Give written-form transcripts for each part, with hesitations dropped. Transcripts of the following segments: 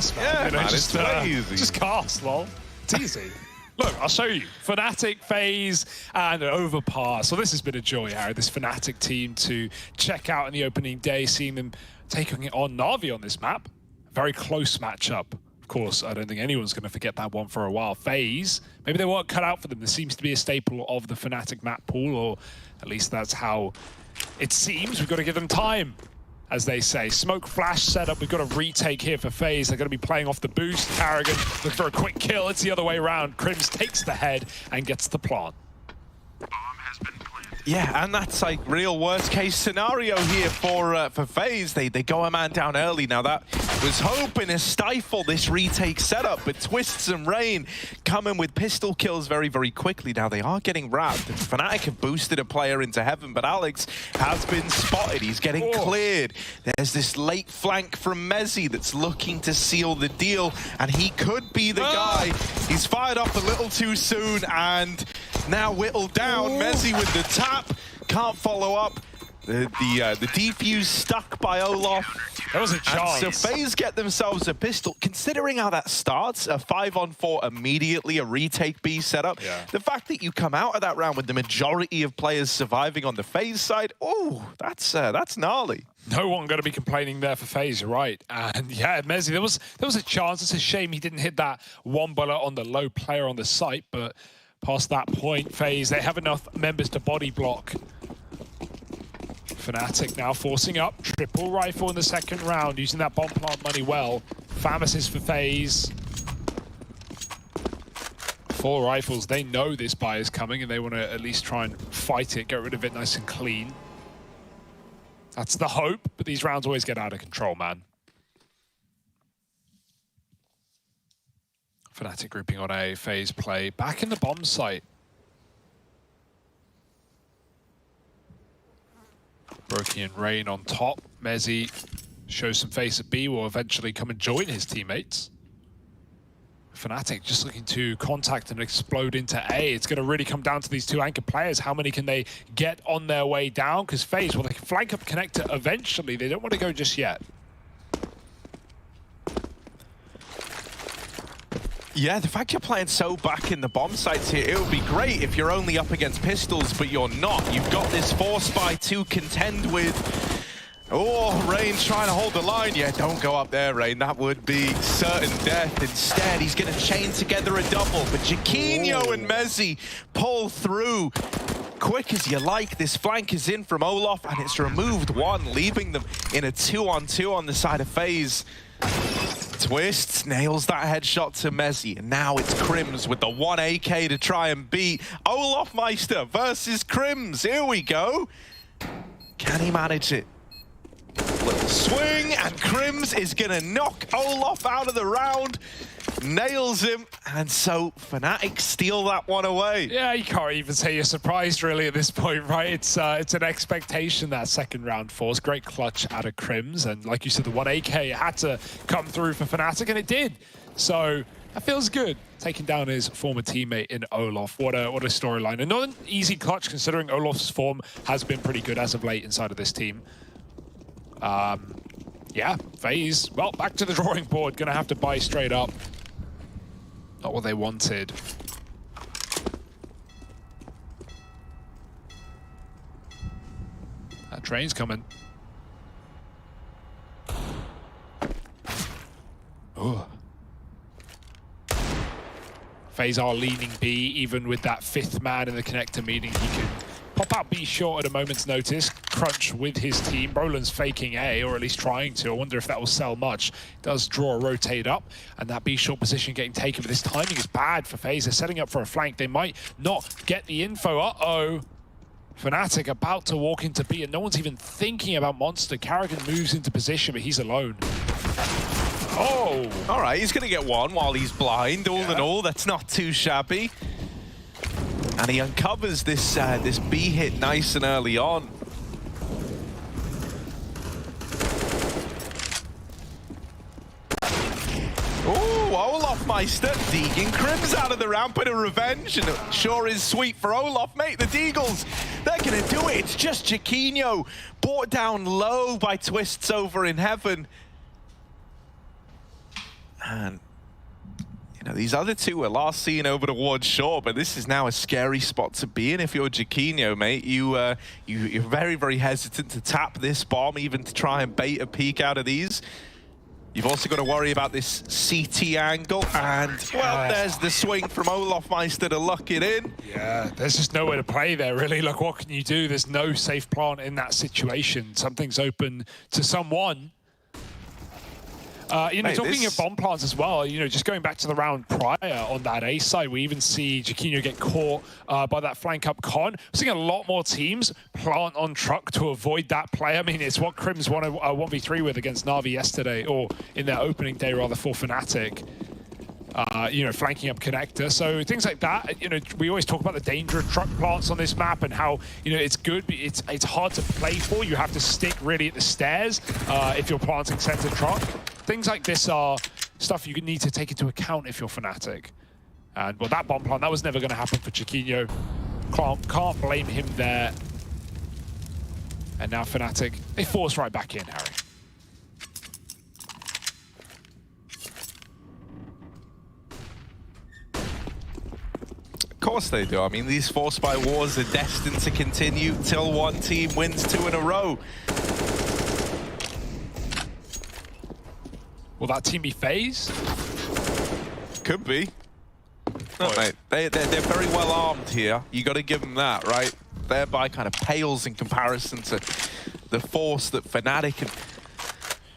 cast, man. Yeah, you know, man, it's way easy. Just cast, lol. It's easy. Look, I'll show you. Fnatic, FaZe, and an overpass. So this has been a joy, Harry, this Fnatic team to check out in the opening day, seeing them taking it on Na'Vi on this map. A very close matchup. Of course, I don't think anyone's going to forget that one for a while. FaZe, maybe they weren't cut out for them. This seems to be a staple of the Fnatic map pool, or at least that's how it seems. We've got to give them time, as they say. Smoke flash setup. We've got a retake here for FaZe. They're going to be playing off the boost. Carrigan looking for a quick kill. It's the other way around. Crims takes the head and gets the plant. Yeah, and that's like real worst case scenario here for FaZe. They go a man down early. Now that was hoping to stifle this retake setup, but Twists and Rain coming with pistol kills very, very quickly. Now they are getting wrapped. And Fnatic have boosted a player into heaven, but Alex has been spotted. He's getting cleared. There's this late flank from Mezzi that's looking to seal the deal, and he could be the guy. He's fired off a little too soon, and now whittled down. Mezzi with the tap. Can't follow up. The defuse stuck by Olof. That was a chance. And so FaZe get themselves a pistol. Considering how that starts, a 5-on-4 immediately, a retake B setup. Yeah. The fact that you come out of that round with the majority of players surviving on the FaZe side, oh, that's gnarly. No one going to be complaining there for FaZe, you're right. And yeah, Mezzi, there was a chance. It's a shame he didn't hit that one bullet on the low player on the site, but past that point, FaZe, they have enough members to body block. Fnatic now forcing up. Triple rifle in the second round, using that bomb plant money well. Famasis for FaZe. 4 rifles. They know this buy is coming, and they want to at least try and fight it, get rid of it nice and clean. That's the hope, but these rounds always get out of control, man. Fnatic grouping on a FaZe play. Back in the bomb site. Brokey and Rain on top. Mezzi shows some face at B, will eventually come and join his teammates. Fnatic just looking to contact and explode into A. It's going to really come down to these two anchor players. How many can they get on their way down? Because FaZe, well, they can flank up connector eventually. They don't want to go just yet. Yeah, the fact you're playing so back in the bomb sites here, it would be great if you're only up against pistols, but you're not. You've got this force by to contend with. Oh, Rain trying to hold the line. Yeah, don't go up there, Rain. That would be certain death. Instead, he's going to chain together a double. But Jaquinho and Mezzi pull through quick as you like. This flank is in from Olof, and it's removed one, leaving them in a 2-on-2 on the side of FaZe. Twists, nails that headshot to Mezzi, and now it's Crims with the 1 AK to try and beat Olof Meister versus Crims. Here we go. Can he manage it? Little swing, and Crims is gonna knock Olof out of the round. Nails him, and so Fnatic steal that one away. Yeah, you can't even say you're surprised really at this point, right? It's an expectation, that second round force. Great clutch out of Crims, and like you said, the 1 AK had to come through for Fnatic, and it did. So that feels good, taking down his former teammate in Olof. What a storyline, and not an easy clutch considering Olof's form has been pretty good as of late inside of this team. Yeah, FaZe, well, back to the drawing board. Gonna have to buy straight up. Not what they wanted. That train's coming. Oh. FaZe are leaning B, even with that 5th man in the connector, meaning he can pop out B short at a moment's notice. Crunch with his team. Brolin's faking A, or at least trying to. I wonder if that will sell much. Does draw a rotate up, and that B short position getting taken, but this timing is bad for FaZe. They're setting up for a flank. They might not get the info. Uh-oh. Fnatic about to walk into B, and no one's even thinking about Monster. Carrigan moves into position, but he's alone. Oh! All right, he's going to get one while he's blind. All in all, that's not too shabby. And he uncovers this this B hit nice and early on. Oh, Olof Meister deeging Crims out of the ramp in a revenge, and it sure is sweet for Olof, mate. The Deagles, they're gonna do it. It's just Jaquinho brought down low by Twists over in heaven. And you know, these other two were last seen over towards shore, but this is now a scary spot to be in if you're Jaquinho, mate. You're very, very hesitant to tap this bomb, even to try and bait a peek out of these. You've also got to worry about this CT angle, and, well, there's the swing from Olofmeister to lock it in. Yeah, there's just nowhere to play there, really. Look, what can you do? There's no safe plant in that situation. Something's open to someone. You know, talking of bomb plants as well, you know, just going back to the round prior on that A side, we even see Jaquinho get caught by that flank up con. We're seeing a lot more teams plant on truck to avoid that play. I mean, it's what Crims won a 1v3 with against Na'Vi yesterday, or in their opening day rather, for Fnatic. You know, flanking up connector. So things like that, you know, we always talk about the danger of truck plants on this map and how, you know, it's good, but it's hard to play for. You have to stick really at the stairs if you're planting center truck. Things like this are stuff you need to take into account if you're Fnatic. And, well, that bomb plant, that was never going to happen for Jaquinho. Can't blame him there. And now Fnatic, they force right back in, Harry. Of course they do. I mean, these force by wars are destined to continue till one team wins 2 in a row. Will that team be FaZe? Could be. No, mate. They're very well armed here. You got to give them that, right? Thereby kind of pales in comparison to the force that Fnatic had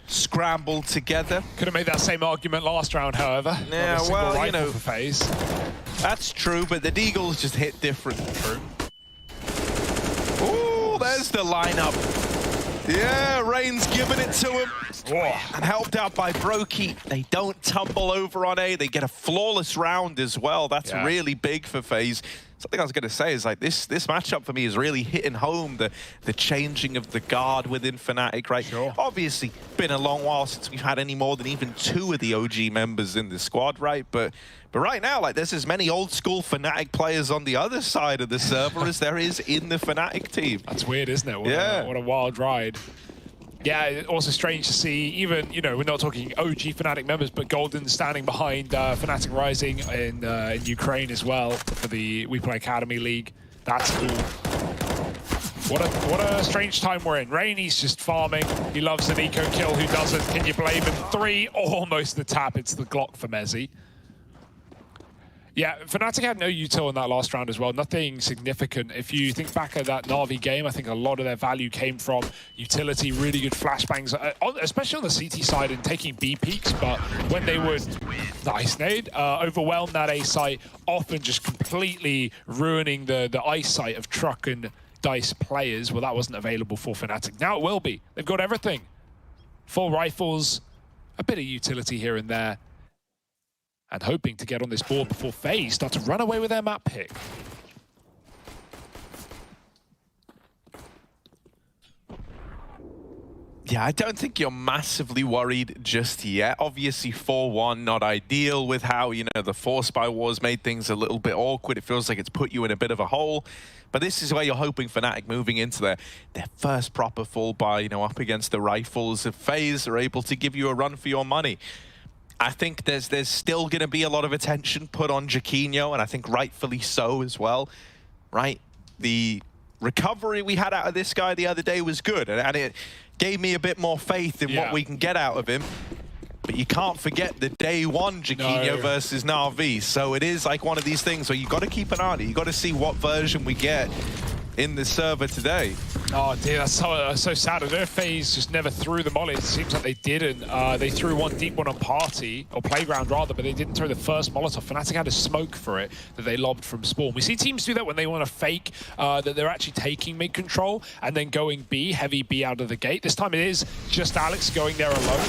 scrambled together. Could have made that same argument last round, however. Yeah, well, you know, for FaZe. That's true, but the Deagles just hit different. True. Ooh, there's the lineup. Yeah, Rain's giving it to him. Whoa. And helped out by Brokey. They don't tumble over on A. They get a flawless round as well. That's really big for FaZe. Something I was going to say is, like, this matchup for me is really hitting home the changing of the guard within Fnatic, right? Sure. Obviously, been a long while since we've had any more than even 2 of the OG members in the squad, right? But right now, like, there's as many old school Fnatic players on the other side of the server as there is in the Fnatic team. That's weird, isn't it? What a wild ride. Yeah, also strange to see, even, you know, we're not talking OG Fnatic members, but Golden standing behind Fnatic Rising in Ukraine as well for the We Play Academy League. That's cool. What a strange time we're in. Rain, he's just farming. He loves an eco kill. Who doesn't? Can you blame him? 3, almost the tap. It's the Glock for Mezzy. Yeah, Fnatic had no util in that last round as well. Nothing significant. If you think back at that Na'Vi game, I think a lot of their value came from utility, really good flashbangs, especially on the CT side and taking B peaks. But when they would, nice nade, overwhelm that A site, often just completely ruining the eyesight of Truck and Dice players. Well, that wasn't available for Fnatic. Now it will be. They've got everything. 4 rifles, a bit of utility here and there, and hoping to get on this board before FaZe start to run away with their map pick. Yeah, I don't think you're massively worried just yet. Obviously, 4-1, not ideal with how, you know, the force by wars made things a little bit awkward. It feels like it's put you in a bit of a hole. But this is where you're hoping Fnatic moving into their first proper full buy, you know, up against the rifles of FaZe are able to give you a run for your money. I think there's still going to be a lot of attention put on Jaquinho, and I think rightfully so as well, right? The recovery we had out of this guy the other day was good, and it gave me a bit more faith in what we can get out of him. But you can't forget the day one Jaquinho versus Na'Vi, so it is like one of these things where you got to keep an eye on it. You got to see what version we get in the server today. Oh dear, that's so sad. I don't know if FaZe just never threw the molly. It seems like they didn't. They threw one deep one on Party, or Playground rather, but they didn't throw the first Molotov. Fnatic had a smoke for it that they lobbed from spawn. We see teams do that when they want to fake that they're actually taking mid-control and then going B, heavy B out of the gate. This time it is just Alex going there alone,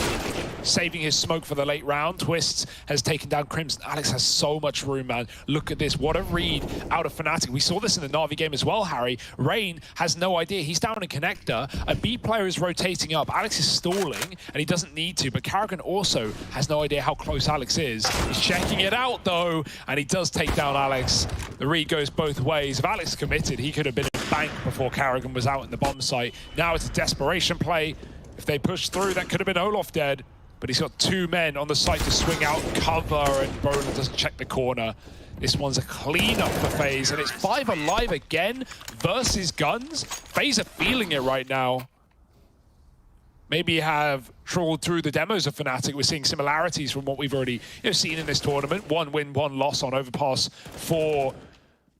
saving his smoke for the late round. Twists has taken down Crimson. Alex has so much room, man. Look at this. What a read out of Fnatic. We saw this in the Na'Vi game as well, Harry. Rain has no idea. He's down in connector. A B player is rotating up. Alex is stalling, and he doesn't need to, but Karrigan also has no idea how close Alex is. He's checking it out, though, and he does take down Alex. The read goes both ways. If Alex committed, he could have been in bank before Karrigan was out in the bomb site. Now it's a desperation play. If they push through, that could have been Olof dead. but he's got 2 men on the site to swing out cover, and Brolin doesn't check the corner. This one's a cleanup for FaZe, and it's 5 alive again versus Guns. FaZe are feeling it right now. Maybe have trawled through the demos of Fnatic. We're seeing similarities from what we've already seen in this tournament. 1 win, 1 loss on Overpass for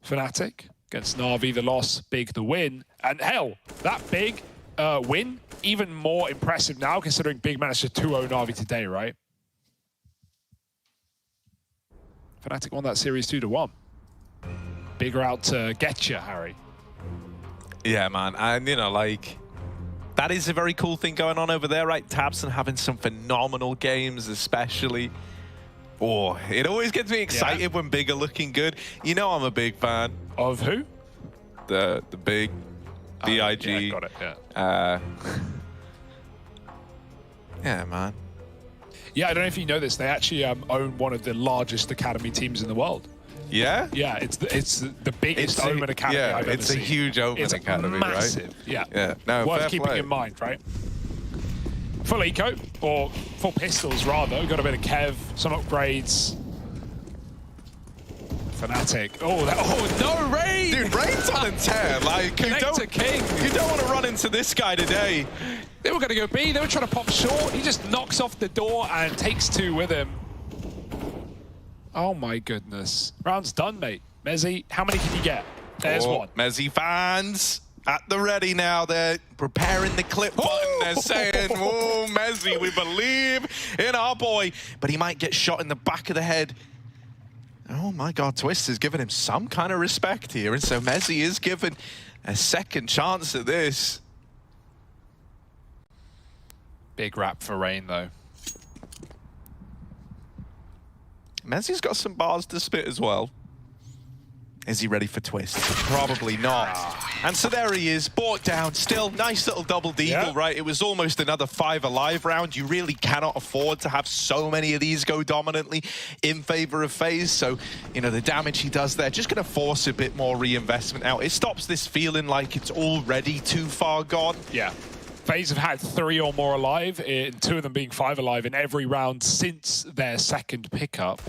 Fnatic. Against Na'Vi, the loss, big the win. And hell, that big win, even more impressive now, considering Big managed to 2-0 Na'Vi today, right? Fnatic won that series 2-1. Bigger out to get you, Harry. Yeah, man. And, you know, like, that is a very cool thing going on over there, right? tabseN having some phenomenal games, especially. Oh, it always gets me excited when Big are looking good. You know I'm a big fan. Of who? The Big, B-I-G. Yeah, got it, yeah. Yeah, man. Yeah, I don't know if you know this. They actually own one of the largest academy teams in the world. Yeah? Yeah, it's the biggest Omen academy I've ever seen. It's a huge Omen academy, massive, right? Yeah. Yeah. No, worth keeping in mind, right? Full eco, or full pistols rather. We've got a bit of Kev, some upgrades. Fnatic. Oh, no, Rain! Dude, Rain's on a tear. Like, you don't want to run into this guy today. They were going to go B. They were trying to pop short. He just knocks off the door and takes 2 with him. Oh my goodness. Round's done, mate. Mezzy, how many can you get? There's 1. Mezzy fans at the ready now. They're preparing the clip button. They're saying, "Oh, Mezzy, we believe in our boy." But he might get shot in the back of the head. Oh my God, Twist is giving him some kind of respect here. And so Mezzy is given a second chance at this. Big rap for Rain, though. Mezzy's got some bars to spit as well. Is he ready for Twist? Probably not. And so there he is, brought down. Still, nice little double deagle, right? It was almost another 5 alive round. You really cannot afford to have so many of these go dominantly in favor of FaZe. So, you know, the damage he does there, just going to force a bit more reinvestment out. It stops this feeling like it's already too far gone. Yeah. FaZe have had 3 or more alive, 2 of them being 5 alive in every round since their second pickup.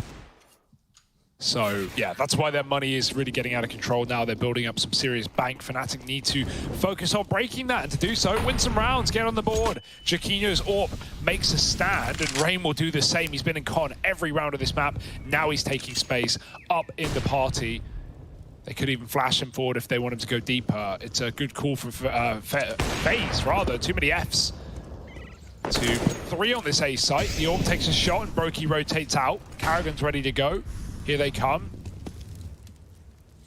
So, yeah, that's why their money is really getting out of control now. They're building up some serious bank. Fnatic need to focus on breaking that, and to do so, win some rounds, get on the board. Jaquinho's AWP makes a stand, and Rain will do the same. He's been in con every round of this map. Now he's taking space up in the party. They could even flash him forward if they want him to go deeper. It's a good call from FaZe, rather. Too many Fs. 3 on this A site. The AWP takes a shot, and Brokey rotates out. Karrigan's ready to go. Here they come.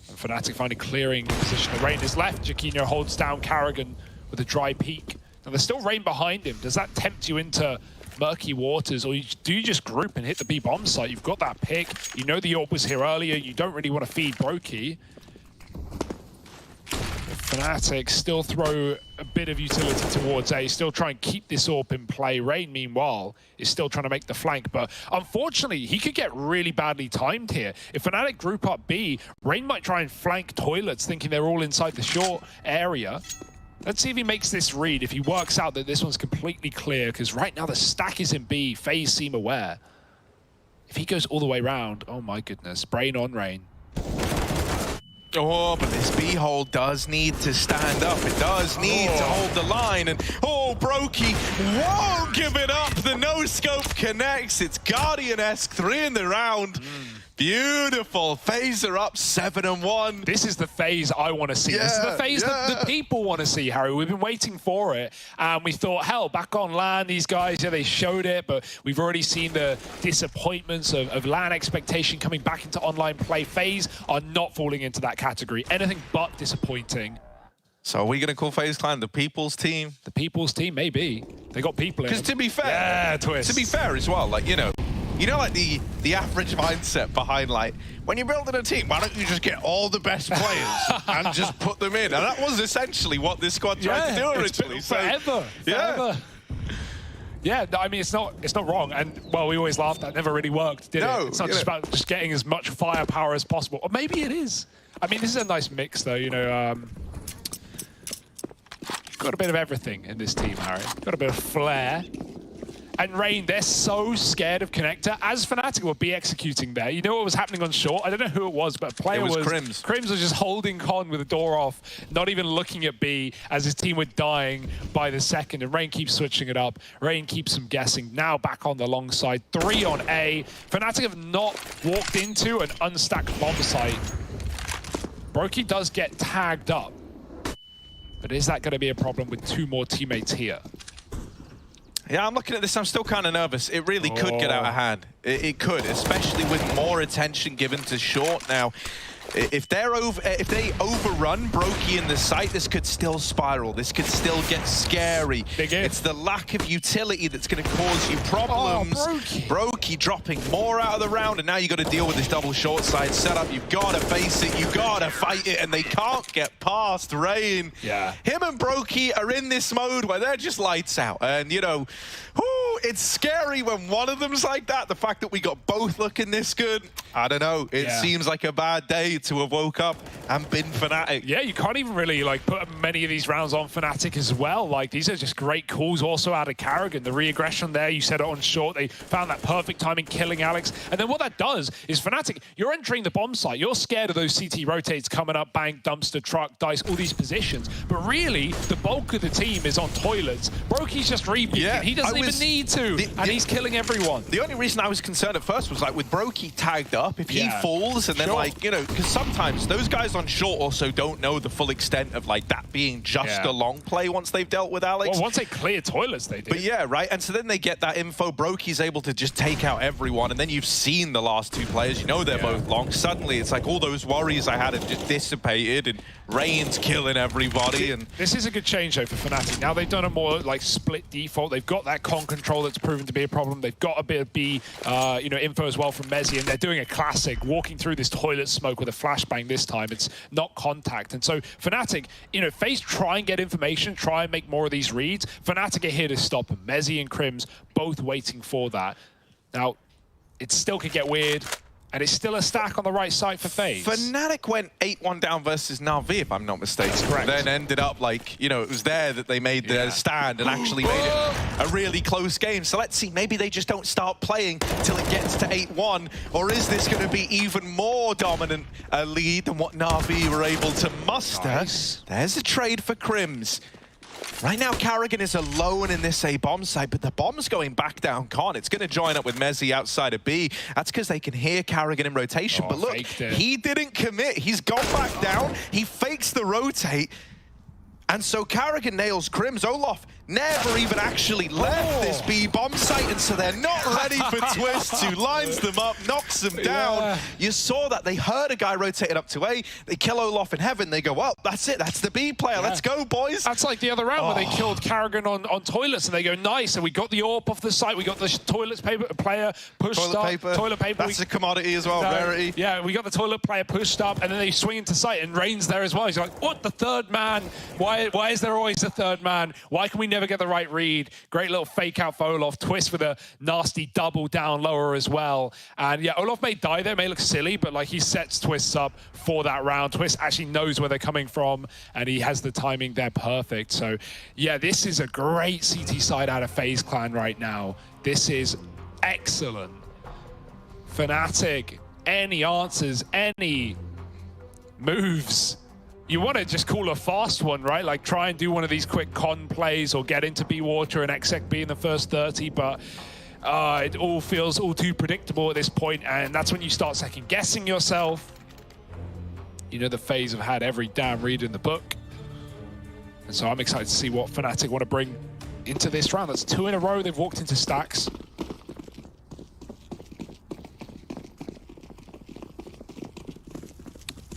And Fnatic finally clearing the position. The Rain is left. Jaquinho holds down Karrigan with a dry peek. Now there's still Rain behind him. Does that tempt you into murky waters, or do you just group and hit the B bomb site? You've got that pick. You know the AWP was here earlier. You don't really want to feed Brokey. Fnatic still throw a bit of utility towards A, still try and keep this AWP in play. Rain, meanwhile, is still trying to make the flank, but unfortunately, he could get really badly timed here. If Fnatic group up B, Rain might try and flank Toilets, thinking they're all inside the short area. Let's see if he makes this read, if he works out that this one's completely clear, because right now the stack is in B. FaZe seem aware. If he goes all the way around, oh my goodness, brain on Rain. Oh, but this B-hole does need to stand up. It does need to hold the line. And, Brokey won't give it up. The no-scope connects. It's Guardian-esque, 3 in the round. Beautiful. FaZe are up 7-1. This is the FaZe I want to see. This is the FaZe that the people want to see, Harry. We've been waiting for it. And we thought, hell, back on LAN, these guys, yeah, they showed it, but we've already seen the disappointments of LAN expectation coming back into online play. FaZe are not falling into that category. Anything but disappointing. So are we going to call FaZe Clan the people's team? The people's team, maybe. They got people in. Because to be fair, Twist. To be fair as well, like, you know, like the average mindset behind, like, when you're building a team, why don't you just get all the best players and just put them in? And that was essentially what this squad tried to do originally. Forever. Yeah, I mean, it's not wrong. And, well, we always laughed that never really worked, did it? It's not just about just getting as much firepower as possible. Or maybe it is. I mean, this is a nice mix, though, you know. Got a bit of everything in this team, Harry. Got a bit of flair. and Rain, they're so scared of Connector. As Fnatic will be executing there, you know what was happening on short? I don't know who it was, but a player was Crims. Crims was just holding Con with the door off, not even looking at B as his team were dying by the second, and Rain keeps switching it up. Rain keeps them guessing. Now back on the long side, 3 on A. Fnatic have not walked into an unstacked bomb site. Brokey does get tagged up, but is that going to be a problem with 2 more teammates here? Yeah, I'm looking at this, I'm still kind of nervous. It really could get out of hand. It could, especially with more attention given to short now. If they overrun Brokey in the site, this could still spiral. This could still get scary. It's the lack of utility that's going to cause you problems. Oh, Brokey dropping more out of the round, and now you got to deal with this double short side setup. You've got to face it. You've got to fight it, and they can't get past Rain. Yeah. Him and Brokey are in this mode where they're just lights out, and you know, it's scary when one of them's like that. The fact that we got both looking this good, I don't know. It seems like a bad day to have woke up and been Fnatic. Yeah, you can't even really like put many of these rounds on Fnatic as well. Like, these are just great calls also out of Karrigan. The re-aggression there, you said it on short. They found that perfect timing, killing Alex. And then what that does is Fnatic, you're entering the bomb site. You're scared of those CT rotates coming up, bang, dumpster, truck, dice, all these positions. But really, the bulk of the team is on toilets. Brokey's just repeating. Yeah, he doesn't even need to, and he's killing everyone. The only reason I was concerned at first was like with Brokey tagged up, if he falls and then like, you know, because sometimes those guys on short also don't know the full extent of like that being just a long play once they've dealt with Alex. Well, once they clear toilets, they do. But yeah, right, and so then they get that info. Brokey's able to just take out everyone, and then you've seen the last 2 players, you know they're both long. Suddenly it's like all those worries I had have just dissipated, and Rain's killing everybody. And this is a good change though for Fnatic. Now they've done a more like split default. They've got that con control that's proven to be a problem. They've got a bit of B, you know, info as well from Mezzi, and they're doing a classic, walking through this toilet smoke with a flashbang this time. It's not contact. And so Fnatic, you know, FaZe try and get information, try and make more of these reads. Fnatic are here to stop them. Mezzi and Crims both waiting for that. Now, it still could get weird. And it's still a stack on the right side for FaZe. Fnatic went 8-1 down versus Na'Vi, if I'm not mistaken. That's correct. Then ended up like, you know, it was there that they made their stand and actually made it a really close game. So let's see, maybe they just don't start playing till it gets to 8-1, or is this going to be even more dominant a lead than what Na'Vi were able to muster? Nice. There's a trade for Crims. Right now, Karrigan is alone in this A bomb site, but the bomb's going back down Con. It's going to join up with Mezzi outside of B. That's because they can hear Karrigan in rotation. But look, he didn't commit. He's gone back down. He fakes the rotate. And so Karrigan nails Crims. Olaf never even actually left this B bomb site, and so they're not ready for Twist, who lines them up, knocks them down. You saw that. They heard a guy rotated up to A. They kill Olaf in heaven. They go, well, that's it. That's the B player. Let's go, boys. That's like the other round where they killed Karrigan on toilets, and they go, nice. And we got the AWP off the site. We got the toilet paper player pushed up. Toilet paper. That's a commodity as well, rarity. Yeah, we got the toilet player pushed up, and then they swing into site, and Rain's there as well. He's like, what, the third man? Why is there always a third man? Why can we never get the right read? Great little fake out for Olaf. Twist with a nasty double down lower as well. And yeah, Olaf may die there, may look silly, but like he sets Twists up for that round. Twist actually knows where they're coming from, and he has the timing there perfect. So yeah, this is a great CT side out of FaZe Clan right now. This is excellent. Fnatic, any answers, any moves? You want to just call a fast one, right? Like try and do one of these quick con plays or get into B water and exec B in the first 30, but it all feels all too predictable at this point, and that's when you start second guessing yourself. You know the FaZe have had every damn read in the book, and so I'm excited to see what Fnatic want to bring into this round. That's 2 in a row they've walked into stacks.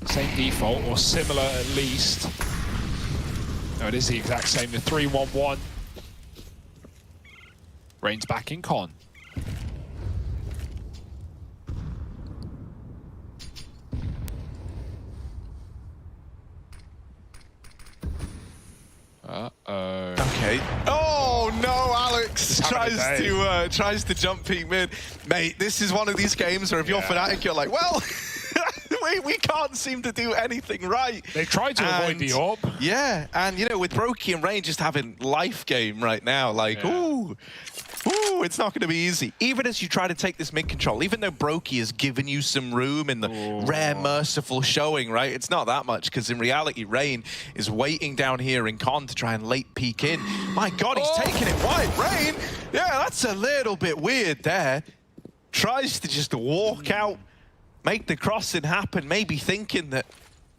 Same default, or similar at least. No, it is the exact same, the 3-1-1. Rain's back in Con. Uh-oh. Okay. Oh no, Alex tries to jump peek mid. Mate, this is one of these games where if you're Fnatic, you're like, well, we can't seem to do anything right. They tried to avoid the AWP. Yeah, and you know, with Brokey and Rain just having life game right now, like, ooh. Ooh, it's not going to be easy. Even as you try to take this mid control, even though Brokey has given you some room in the rare merciful showing, right? It's not that much, because in reality, Rain is waiting down here in Con to try and late peek in. My God, he's taking it wide. Rain, yeah, that's a little bit weird there. Tries to just walk out, make the crossing happen, maybe thinking that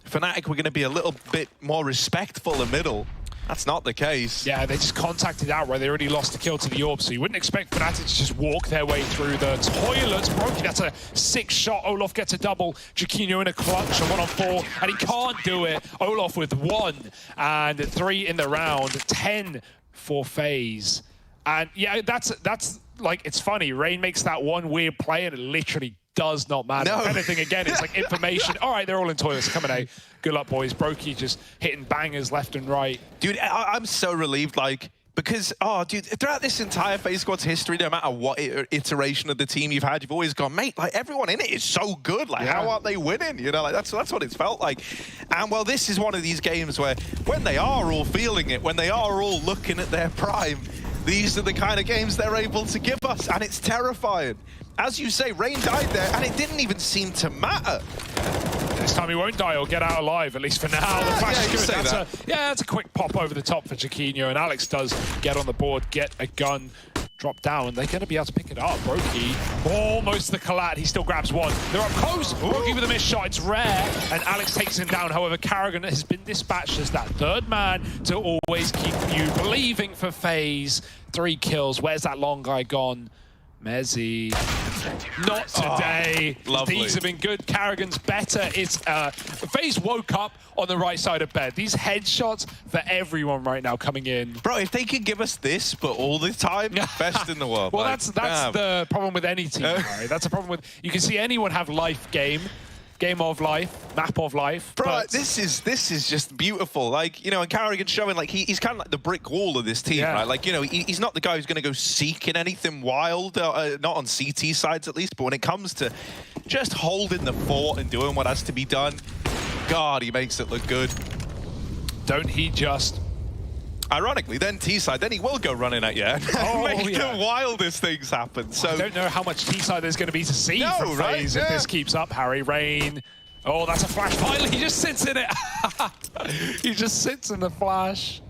Fnatic were going to be a little bit more respectful in middle. That's not the case. Yeah, they just contacted out where they already lost a kill to the Orb, so you wouldn't expect Fnatic to just walk their way through the toilets. Brokey, that's a 6 shot. Olaf gets a double. Jaquinho in a clutch, a 1-on-4, and he can't do it. Olaf with 1 and 3 in the round, 10 for FaZe. And yeah, that's like, it's funny. Rain makes that one weird play and it literally does not matter. No. If anything, again, it's like information. All right, they're all in toilets. Coming out. Good luck, boys. Brokey just hitting bangers left and right. Dude, I'm so relieved, like, because, oh, dude, throughout this entire FaZe Squad's history, no matter what iteration of the team you've had, you've always gone, mate, like, everyone in it is so good. Like, how aren't they winning? You know, like, that's what it's felt like. And, well, this is one of these games where when they are all feeling it, when they are all looking at their prime, these are the kind of games they're able to give us, and it's terrifying. As you say, Rain died there, and it didn't even seem to matter. This time he won't die or get out alive, at least for now. The flash is good. That's a quick pop over the top for Jaquinho, and Alex does get on the board, get a gun, drop down. They're going to be able to pick it up. Brokey, almost the collat. He still grabs 1. They're up close. Brokey with a missed shot. It's rare, and Alex takes him down. However, Karrigan has been dispatched as that 3rd man to always keep you believing for FaZe. 3 kills. Where's that long guy gone? Mezzy, not today. These have been good. Karrigan's better. It's FaZe woke up on the right side of bed. These headshots for everyone right now coming in. Bro, if they could give us this, but all the time, best in the world. Well, like, that's the problem with any team, right? That's a problem with, you can see anyone have life game of life, map of life. Bro, but this is just beautiful. Like, you know, and Karrigan's showing, like, he's kind of like the brick wall of this team, right? Like, you know, he's not the guy who's going to go seeking anything wild, not on CT sides at least, but when it comes to just holding the fort and doing what has to be done, God, he makes it look good. Don't he just... Ironically, then T-side, then he will go running at you and make the wildest things happen. So I don't know how much T-side there's going to be to see from FaZe if this keeps up. Harry Rain. Oh, that's a flash. Finally, he just sits in it. He just sits in the flash.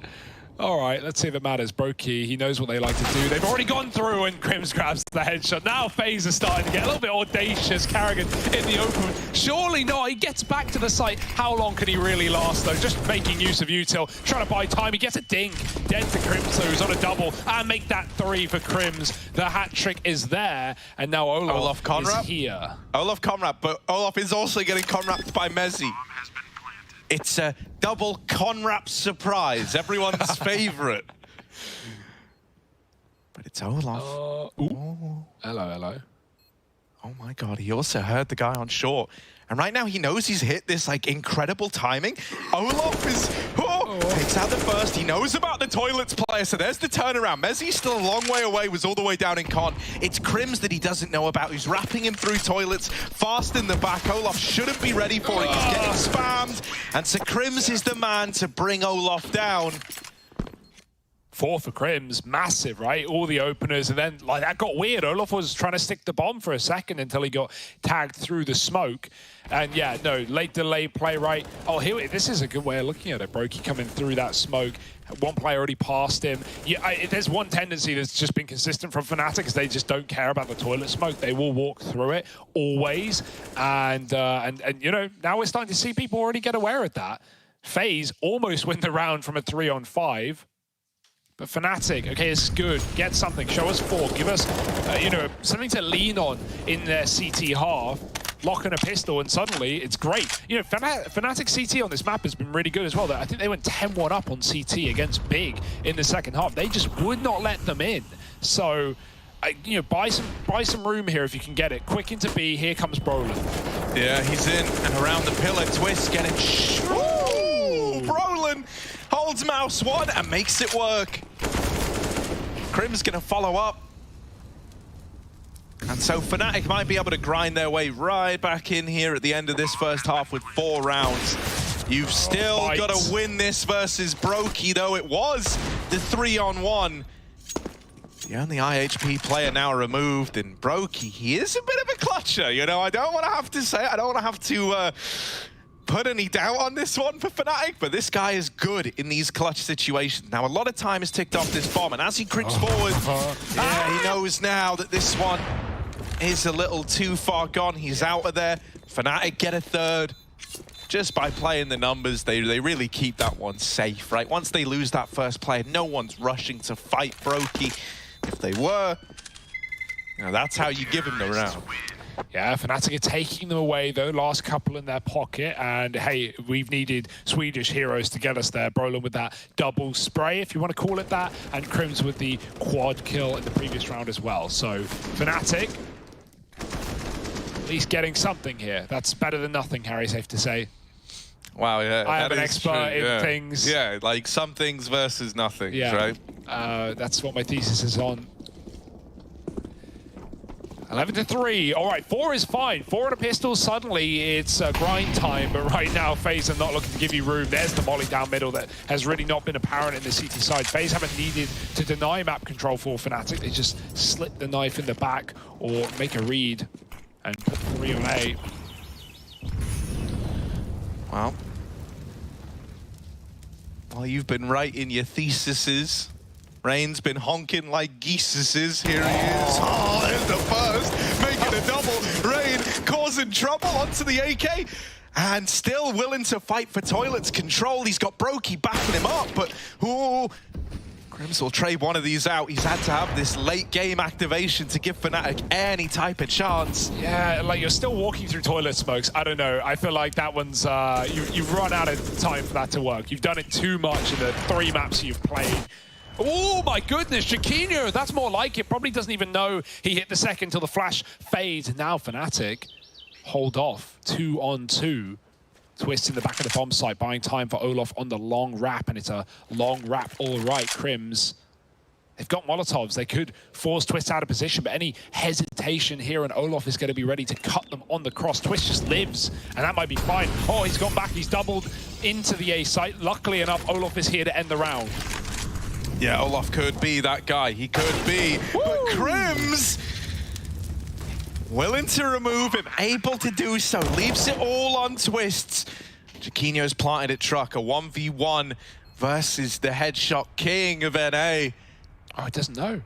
All right, let's see if it matters. Brokey, he knows what they like to do. They've already gone through and Crims grabs the headshot. Now FaZe is starting to get a little bit audacious. Karrigan in the open. Surely not. He gets back to the site. How long can he really last, though? Just making use of util, trying to buy time. He gets a dink. Dead to Crims, though, who's on a double. And make that 3 for Crims. The hat trick is there. And now Olaf is here. Olaf Conrad, but Olaf is also getting Conrapped by Mezzy. It's a double Conrap surprise, everyone's favorite. But it's Olaf. Hello, hello. Oh my God, he also heard the guy on short. And right now he knows he's hit this like incredible timing. Olaf is, takes out the first. He knows about the toilets player, so there's the turnaround. Mezzy's still a long way away, was all the way down in Con. It's Crims that he doesn't know about, who's wrapping him through toilets, fast in the back. Olaf shouldn't be ready for it. He's getting spammed. And so Crims is the man to bring Olaf down. 4 for Crims, massive, right? All the openers, and then like that got weird. Olaf was trying to stick the bomb for a second until he got tagged through the smoke. And yeah, no, late delay play, right? Oh, here, this is a good way of looking at it. Brokey coming through that smoke. One player already passed him. Yeah, there's one tendency that's just been consistent from Fnatic is they just don't care about the toilet smoke. They will walk through it always. And you know, now we're starting to see people already get aware of that. FaZe almost win the round from a 3-on-5. But Fnatic, okay, this is good. Get something. Show us 4. Give us, you know, something to lean on in their CT half. Lock in a pistol, and suddenly it's great. You know, Fnatic CT on this map has been really good as well. I think they went 10-1 up on CT against Big in the second half. They just would not let them in. So, you know, buy some room here if you can get it. Quick into B. Here comes Brolin. Yeah, he's in and around the pillar. Twist, getting. Ooh, Brolin holds mouse 1 and makes it work. Crim's gonna follow up. And so Fnatic might be able to grind their way right back in here at the end of this first half with 4 rounds. You've still got to win this versus Brokey, though. It was the 3-on-1. The only IHP player now removed, and Brokey, he is a bit of a clutcher, you know. I don't want to have to say it. I don't want to have to put any doubt on this one for Fnatic, but this guy is good in these clutch situations. Now, a lot of time has ticked off this bomb, and as he creeps forward, yeah, he knows now that this one is a little too far gone. He's out of there. Fnatic get a third. Just by playing the numbers, they really keep that one safe, right? Once they lose that first player, no one's rushing to fight Brokey. If they were, you know, that's how you give him the round. Yeah, Fnatic are taking them away, though. Last couple in their pocket. And, hey, we've needed Swedish heroes to get us there. Brolin with that double spray, if you want to call it that. And Crims with the quad kill in the previous round as well. So, Fnatic, at least getting something here. That's better than nothing, Harry, safe to say. Wow, yeah. I am an expert in things. Yeah, like some things versus nothing, right? That's what my thesis is on. 11-3. All right, 4 is fine. 4 on a pistol. Suddenly, it's grind time. But right now, FaZe are not looking to give you room. There's the molly down middle that has really not been apparent in the CT side. FaZe haven't needed to deny map control for Fnatic. They just slip the knife in the back or make a read and put 3 on A. Well, you've been right in your theses. Rain's been honking like geeses. Here he is. Oh, there's the first. Making a double. Rain causing trouble onto the AK. And still willing to fight for Toilet's control. He's got Brokey backing him up. But, ooh, Crims will trade one of these out. He's had to have this late game activation to give Fnatic any type of chance. Yeah, like you're still walking through toilet smokes. I don't know. I feel like that one's, you've run out of time for that to work. You've done it too much in the 3 maps you've played. Oh my goodness, Jaquinho, that's more like it. Probably doesn't even know he hit the second till the flash fades. Now Fnatic hold off 2-on-2. Twist in the back of the bomb site, buying time for Olof on the long wrap, and it's a long wrap, all right. Crims, they've got Molotovs. They could force Twist out of position, but any hesitation here, and Olof is going to be ready to cut them on the cross. Twist just lives, and that might be fine. Oh, he's gone back. He's doubled into the A site. Luckily enough, Olof is here to end the round. Yeah, Olof could be that guy. He could be. Woo! But Crims, willing to remove him, able to do so, leaves it all on Twists. Jaquinho's planted at truck, a 1v1 versus the headshot king of NA. Oh, it doesn't know.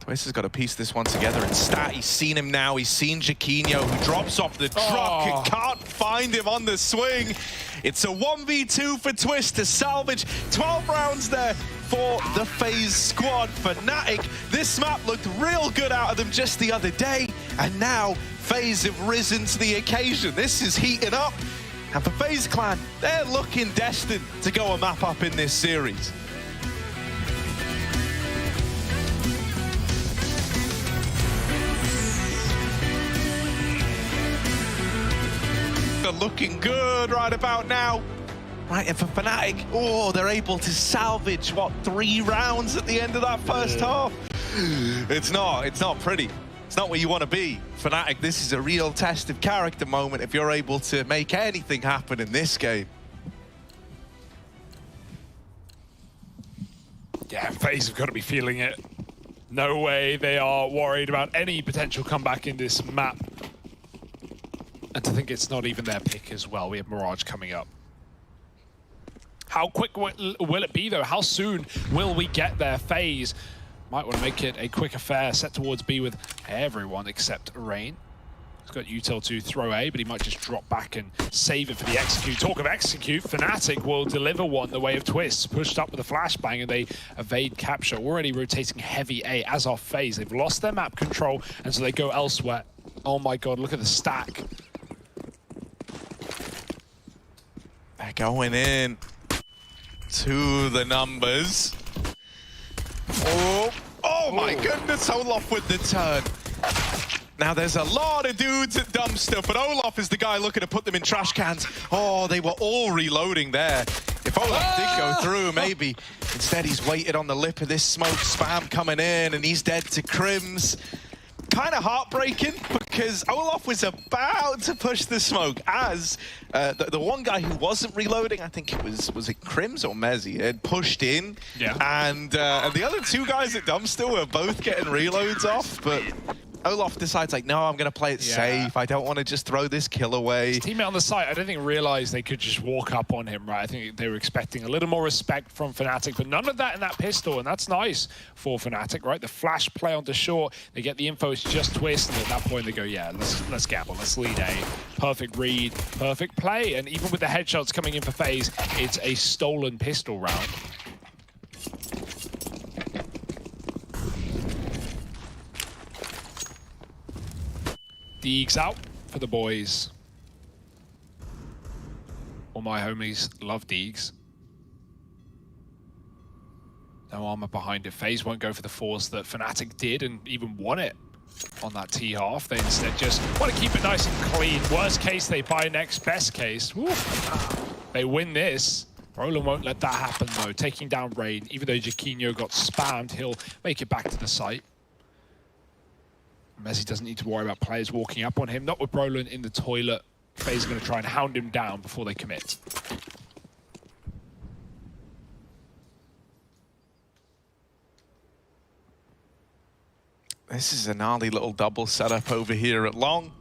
Twist has got to piece this one together in stat. He's seen him now. He's seen Jaquinho, who drops off the truck and can't find him on the swing. It's a 1v2 for Twist to salvage 12 rounds there for the FaZe squad. Fnatic, this map looked real good out of them just the other day, and now FaZe have risen to the occasion. This is heating up, and for FaZe Clan, they're looking destined to go a map up in this series. They're looking good right about now. Right, and for Fnatic, oh, they're able to salvage, what, 3 rounds at the end of that first half? It's not pretty. It's not where you want to be. Fnatic, this is a real test of character moment if you're able to make anything happen in this game. Yeah, FaZe have got to be feeling it. No way they are worried about any potential comeback in this map. And to think it's not even their pick as well. We have Mirage coming up. How quick will it be, though? How soon will we get there? FaZe might want to make it a quick affair, set towards B with everyone except Rain. He's got util to throw A, but he might just drop back and save it for the execute. Talk of execute, Fnatic will deliver one the way of Twists. Pushed up with a flashbang, and they evade capture. Already rotating heavy A, as are FaZe. They've lost their map control, and so they go elsewhere. Oh my god, look at the stack. They're going in to the numbers. Oh my goodness, Olof with the turn. Now there's a lot of dudes at dumpster, but Olof is the guy looking to put them in trash cans. Oh, they were all reloading there. If Olof did go through, maybe. Instead, he's waited on the lip of this smoke spam coming in, and he's dead to Crims. kind of heartbreaking because Olaf was about to push the smoke as the one guy who wasn't reloading, I think it was it Crims or Mezzi, had pushed in. Yeah. And the other two guys at Dumpster were both getting reloads off, but Olaf decides like, no, I'm going to play it safe. I don't want to just throw this kill away. His teammate on the site, I don't think realized they could just walk up on him, right? I think they were expecting a little more respect from Fnatic, but none of that in that pistol, and that's nice for Fnatic, right? The flash play onto short, they get the info, it's just twist, and at that point they go, yeah, let's gamble, let's lead A. Perfect read, perfect play, and even with the headshots coming in for FaZe, it's a stolen pistol round. Deegs out for the boys. All my homies love Deegs. No armor behind it. FaZe won't go for the force that Fnatic did and even won it on that T-half. They instead just want to keep it nice and clean. Worst case, they buy next. Best case, woo, they win this. Roland won't let that happen though. Taking down Rain, even though Jaquinho got spammed, he'll make it back to the site. Messi doesn't need to worry about players walking up on him. Not with Brolin in the toilet. FaZe is going to try and hound him down before they commit. This is a gnarly little double setup over here at long.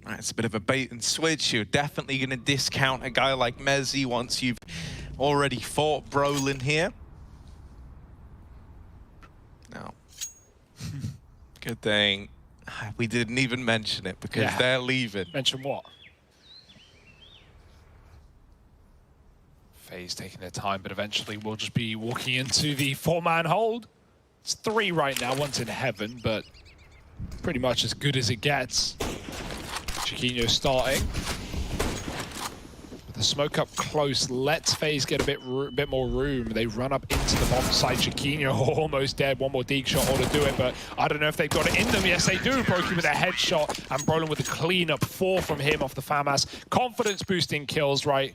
Right, it's a bit of a bait and switch. You're definitely going to discount a guy like Mezzi once you've already fought Brolin here. No. Good thing we didn't even mention it because they're leaving. Mention what? FaZe taking their time, but eventually we'll just be walking into the 4-man hold. It's 3 right now, one's in heaven, but pretty much as good as it gets. Jaquinho starting. The smoke up close lets FaZe get a bit more room. They run up into the bomb site. Jaquinho almost dead. One more Deeg shot ought to do it, but I don't know if they've got it in them. Yes, they do. Broken with a headshot, and Brolin with a clean-up 4 from him off the FAMAS. Confidence boosting kills, right?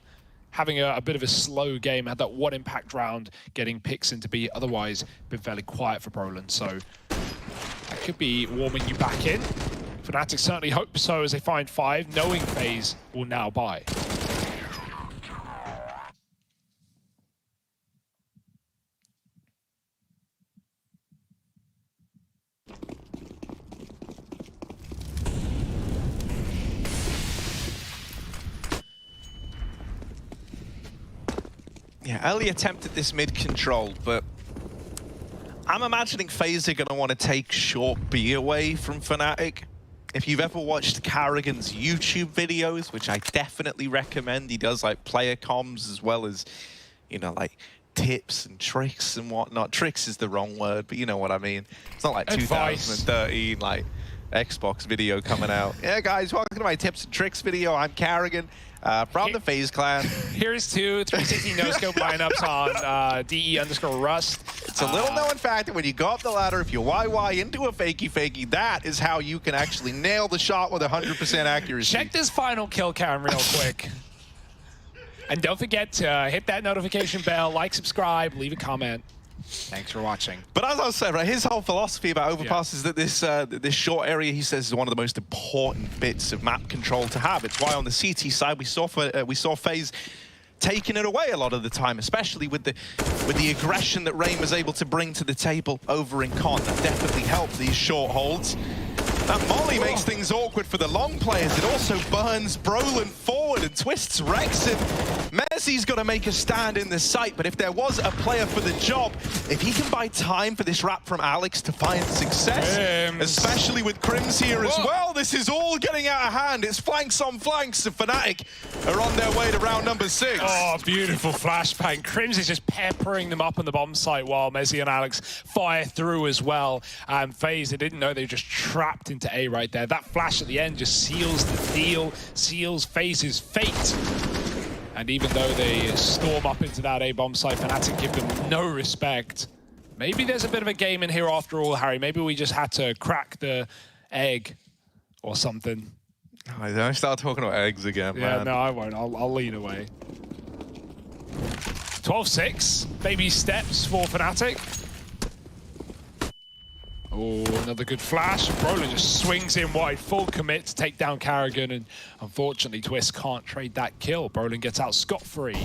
Having a bit of a slow game. Had that 1 impact round, getting picks into B. Otherwise, been fairly quiet for Brolin, so that could be warming you back in. Fnatic certainly hope so as they find 5, knowing FaZe will now buy. Yeah, early attempt at this mid control, but I'm imagining FaZe are going to want to take short B away from Fnatic. If you've ever watched Carrigan's YouTube videos, which I definitely recommend, he does like player comms as well as, you know, like tips and tricks and whatnot. Tricks is the wrong word, but you know what I mean. It's not like Advice. 2013, like Xbox video coming out. Yeah, guys, welcome to my tips and tricks video. I'm Carrigan. From the FaZe clan. Here's 2 360 no-scope lineups on DE_Rust. It's a little known fact that when you go up the ladder, if you YY into a fakey, that is how you can actually nail the shot with 100% accuracy. Check this final kill cam real quick. And don't forget to hit that notification bell, like, subscribe, leave a comment. Thanks for watching. But as I was saying, right, his whole philosophy about Overpass is that this short area, he says, is one of the most important bits of map control to have. It's why on the CT side we saw FaZe taking it away a lot of the time, especially with the aggression that Rain was able to bring to the table over in Con. That definitely helped these short holds. That molly makes things awkward for the long players. It also burns Brolin forward and twists Rexon. Mezzi's got to make a stand in the site, but if there was a player for the job, if he can buy time for this wrap from Alex to find success, especially with Crims here as well, this is all getting out of hand. It's flanks on flanks, and Fnatic are on their way to round number 6. Oh, beautiful flashbang. Crims is just peppering them up on the bomb site while Mezzi and Alex fire through as well. And FaZe, they didn't know they were just trapped into A right there. That flash at the end just seals the deal, seals FaZe's fate. And even though they storm up into that A bomb site, Fnatic give them no respect. Maybe there's a bit of a game in here after all, Harry. Maybe we just had to crack the egg or something. Oh, don't start talking about eggs again, man. Yeah, no, I won't. I'll lean away. 12-6. Baby steps for Fnatic. Oh, another good flash. Brolin just swings in wide, full commit to take down Karrigan, and unfortunately Twist can't trade that kill. Brolin gets out scot-free.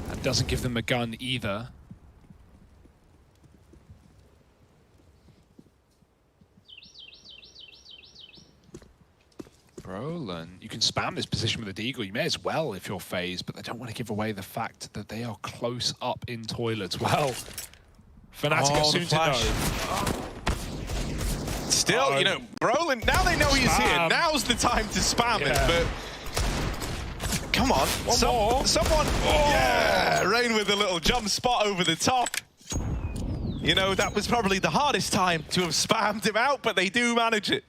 That doesn't give them a gun either. Brolin, you can spam this position with a deagle. You may as well if you're FaZe, but they don't want to give away the fact that they are close up in toilets. Well, Fnatic are soon to know. Still, you know, Brolin, now they know he's here. Now's the time to spam it, but come on. Someone, yeah, Rain with a little jump spot over the top. You know, that was probably the hardest time to have spammed him out, but they do manage it.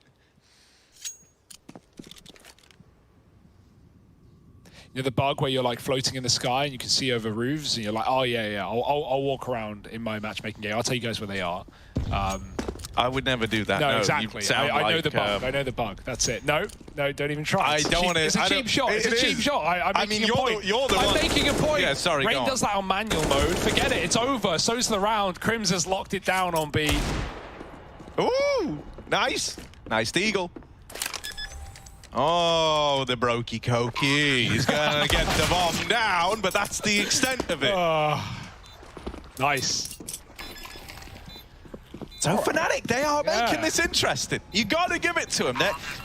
You know the bug where you're like floating in the sky and you can see over roofs and you're like, oh yeah, I'll walk around in my matchmaking game. I'll tell you guys where they are. I would never do that. No, exactly. I know the bug. I know the bug. That's it. No, don't even try. I don't want to. It's a cheap shot. It's a cheap shot. I'm making a point. You're the one. I'm making a point. Yeah, sorry. Rain does that on manual mode. Forget it. It's over. So's the round. Crims has locked it down on B. Ooh, nice. Nice eagle. Oh, the brokey cokey. He's going to get the bomb down, but that's the extent of it. Nice. So Fnatic, they are making this interesting. You got to give it to them.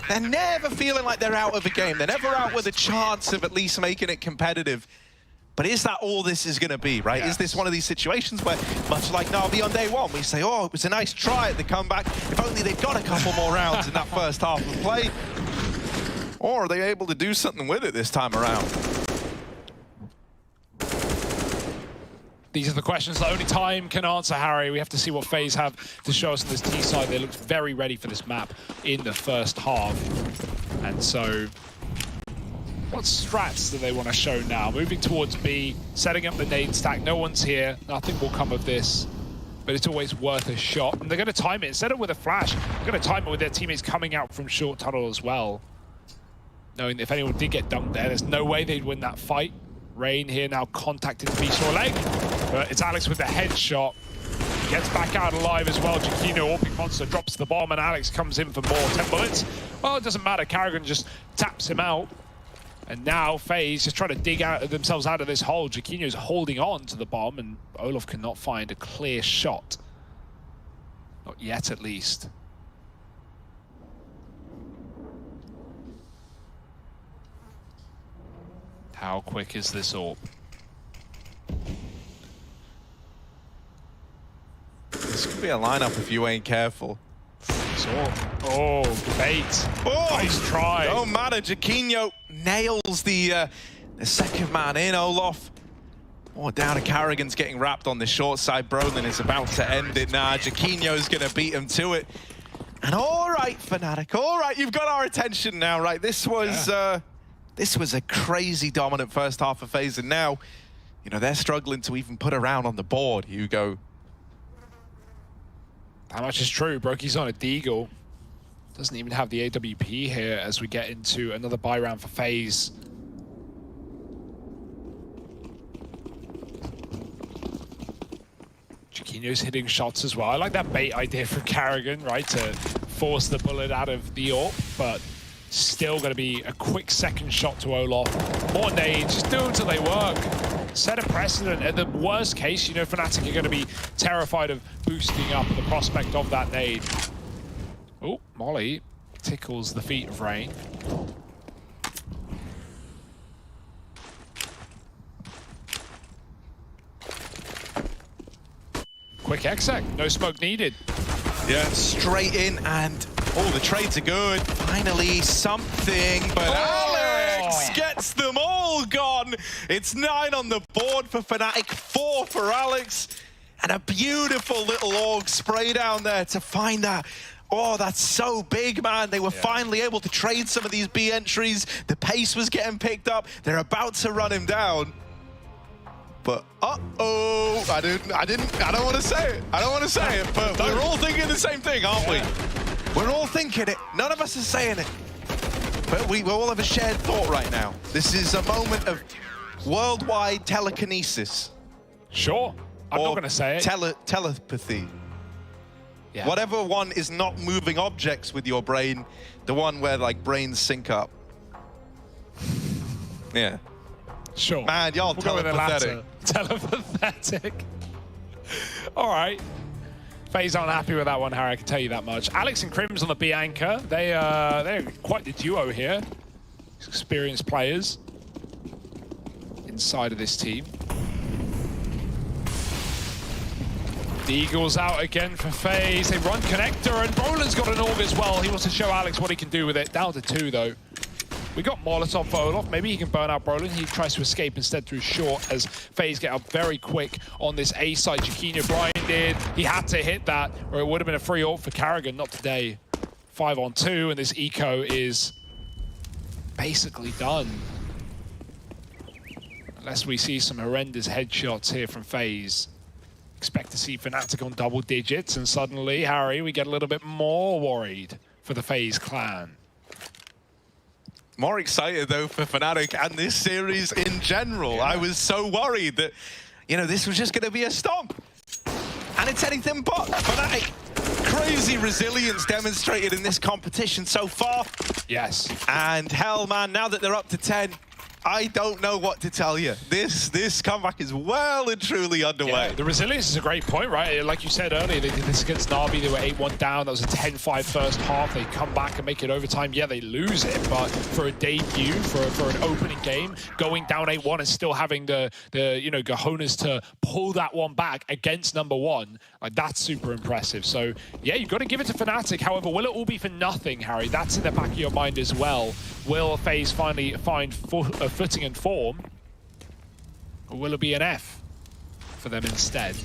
They're never feeling like they're out of a game. They're never out with a chance of at least making it competitive. But is that all this is going to be, right? Is this one of these situations where, much like Na'Vi on day one, we say, oh, it was a nice try at the comeback. If only they'd got a couple more rounds in that first half of play. Or are they able to do something with it this time around? These are the questions that only time can answer, Harry. We have to see what FaZe have to show us on this T side. They looked very ready for this map in the first half. And so, what strats do they want to show now? Moving towards B, setting up the nade stack. No one's here. Nothing will come of this. But it's always worth a shot. And they're going to time it. Instead of with a flash, they're going to time it with their teammates coming out from short tunnel as well. Knowing that if anyone did get dumped there, there's no way they'd win that fight. Rain here now contacted the B-Shore leg, but it's Alex with the headshot. Gets back out alive as well. Giacchino, Orping Monster, drops the bomb, and Alex comes in for more. 10 bullets. Well, it doesn't matter. Karrigan just taps him out. And now FaZe just trying to dig themselves out of this hole. Giacchino's holding on to the bomb, and Olof cannot find a clear shot. Not yet, at least. How quick is this AWP? This could be a lineup if you ain't careful. Oh, bait. Oh, nice try. Don't matter. Giacchino nails the second man in. Olof. Oh, down to Karrigan's getting wrapped on the short side. Brolin is about to end it now. Giacchino's going to beat him to it. And all right, Fnatic. All right, you've got our attention now, right? This was... This was a crazy dominant first half of FaZe, and now, you know, they're struggling to even put a round on the board, Hugo. How much is true? Brokey's on a deagle. Doesn't even have the AWP here as we get into another buy round for FaZe. Giacchino's hitting shots as well. I like that bait idea from Karrigan, right, to force the bullet out of the AWP, but still going to be a quick second shot to Olof. More nades, just do until they work. Set a precedent. At the worst case, you know, Fnatic are going to be terrified of boosting up the prospect of that nade. Oh, Molly tickles the feet of Rain. Quick exec, no smoke needed. Yeah, straight in, and oh, the trades are good. Finally, something, but Alex gets them all gone. It's 9 on the board for Fnatic, 4 for Alex, and a beautiful little org spray down there to find that. Oh, that's so big, man. They were finally able to trade some of these B entries. The pace was getting picked up. They're about to run him down. But uh-oh, I don't want to say it. I don't want to say it, but we're all thinking the same thing, aren't we? We're all thinking it. None of us are saying it. But we all have a shared thought right now. This is a moment of worldwide telekinesis. Sure. I'm not going to say it. Telepathy. Yeah. Whatever one is not moving objects with your brain, the one where like brains sync up. Yeah. Sure. Man, y'all We'll go with the telepathetic. latter. Telepathetic. All right. FaZe aren't happy with that one, Harry, I can tell you that much. Alex and Crims on the B anchor. They're quite the duo here. Experienced players inside of this team. The Eagles out again for FaZe. They run connector, and Roland's got an AUG as well. He wants to show Alex what he can do with it. Down to 2, though. We got Molotov for Olof. Maybe he can burn out Brolin. He tries to escape instead through short as FaZe get up very quick on this A side. Jaquinho blinded. He had to hit that, or it would have been a free ult for Karrigan. Not today. 5-on-2, and this eco is basically done. Unless we see some horrendous headshots here from FaZe. Expect to see Fnatic on double digits, and suddenly, Harry, we get a little bit more worried for the FaZe clan. More excited though for Fnatic and this series in general. Yeah. I was so worried that, you know, this was just going to be a stomp. And it's anything but. Fnatic, crazy resilience demonstrated in this competition so far. Yes. And hell, man, now that they're up to 10, I don't know what to tell you. This comeback is well and truly underway. Yeah, the resilience is a great point, right? Like you said earlier, they did this against Na'Vi. They were 8-1 down. That was a 10-5 first half. They come back and make it overtime. Yeah, they lose it, but for a debut, for an opening game, going down 8-1 and still having the you know, cojones to pull that one back against number 1, like that's super impressive. So yeah, you've got to give it to Fnatic. However, will it all be for nothing, Harry? That's in the back of your mind as well. Will FaZe finally find footing and form, or will it be an F for them instead?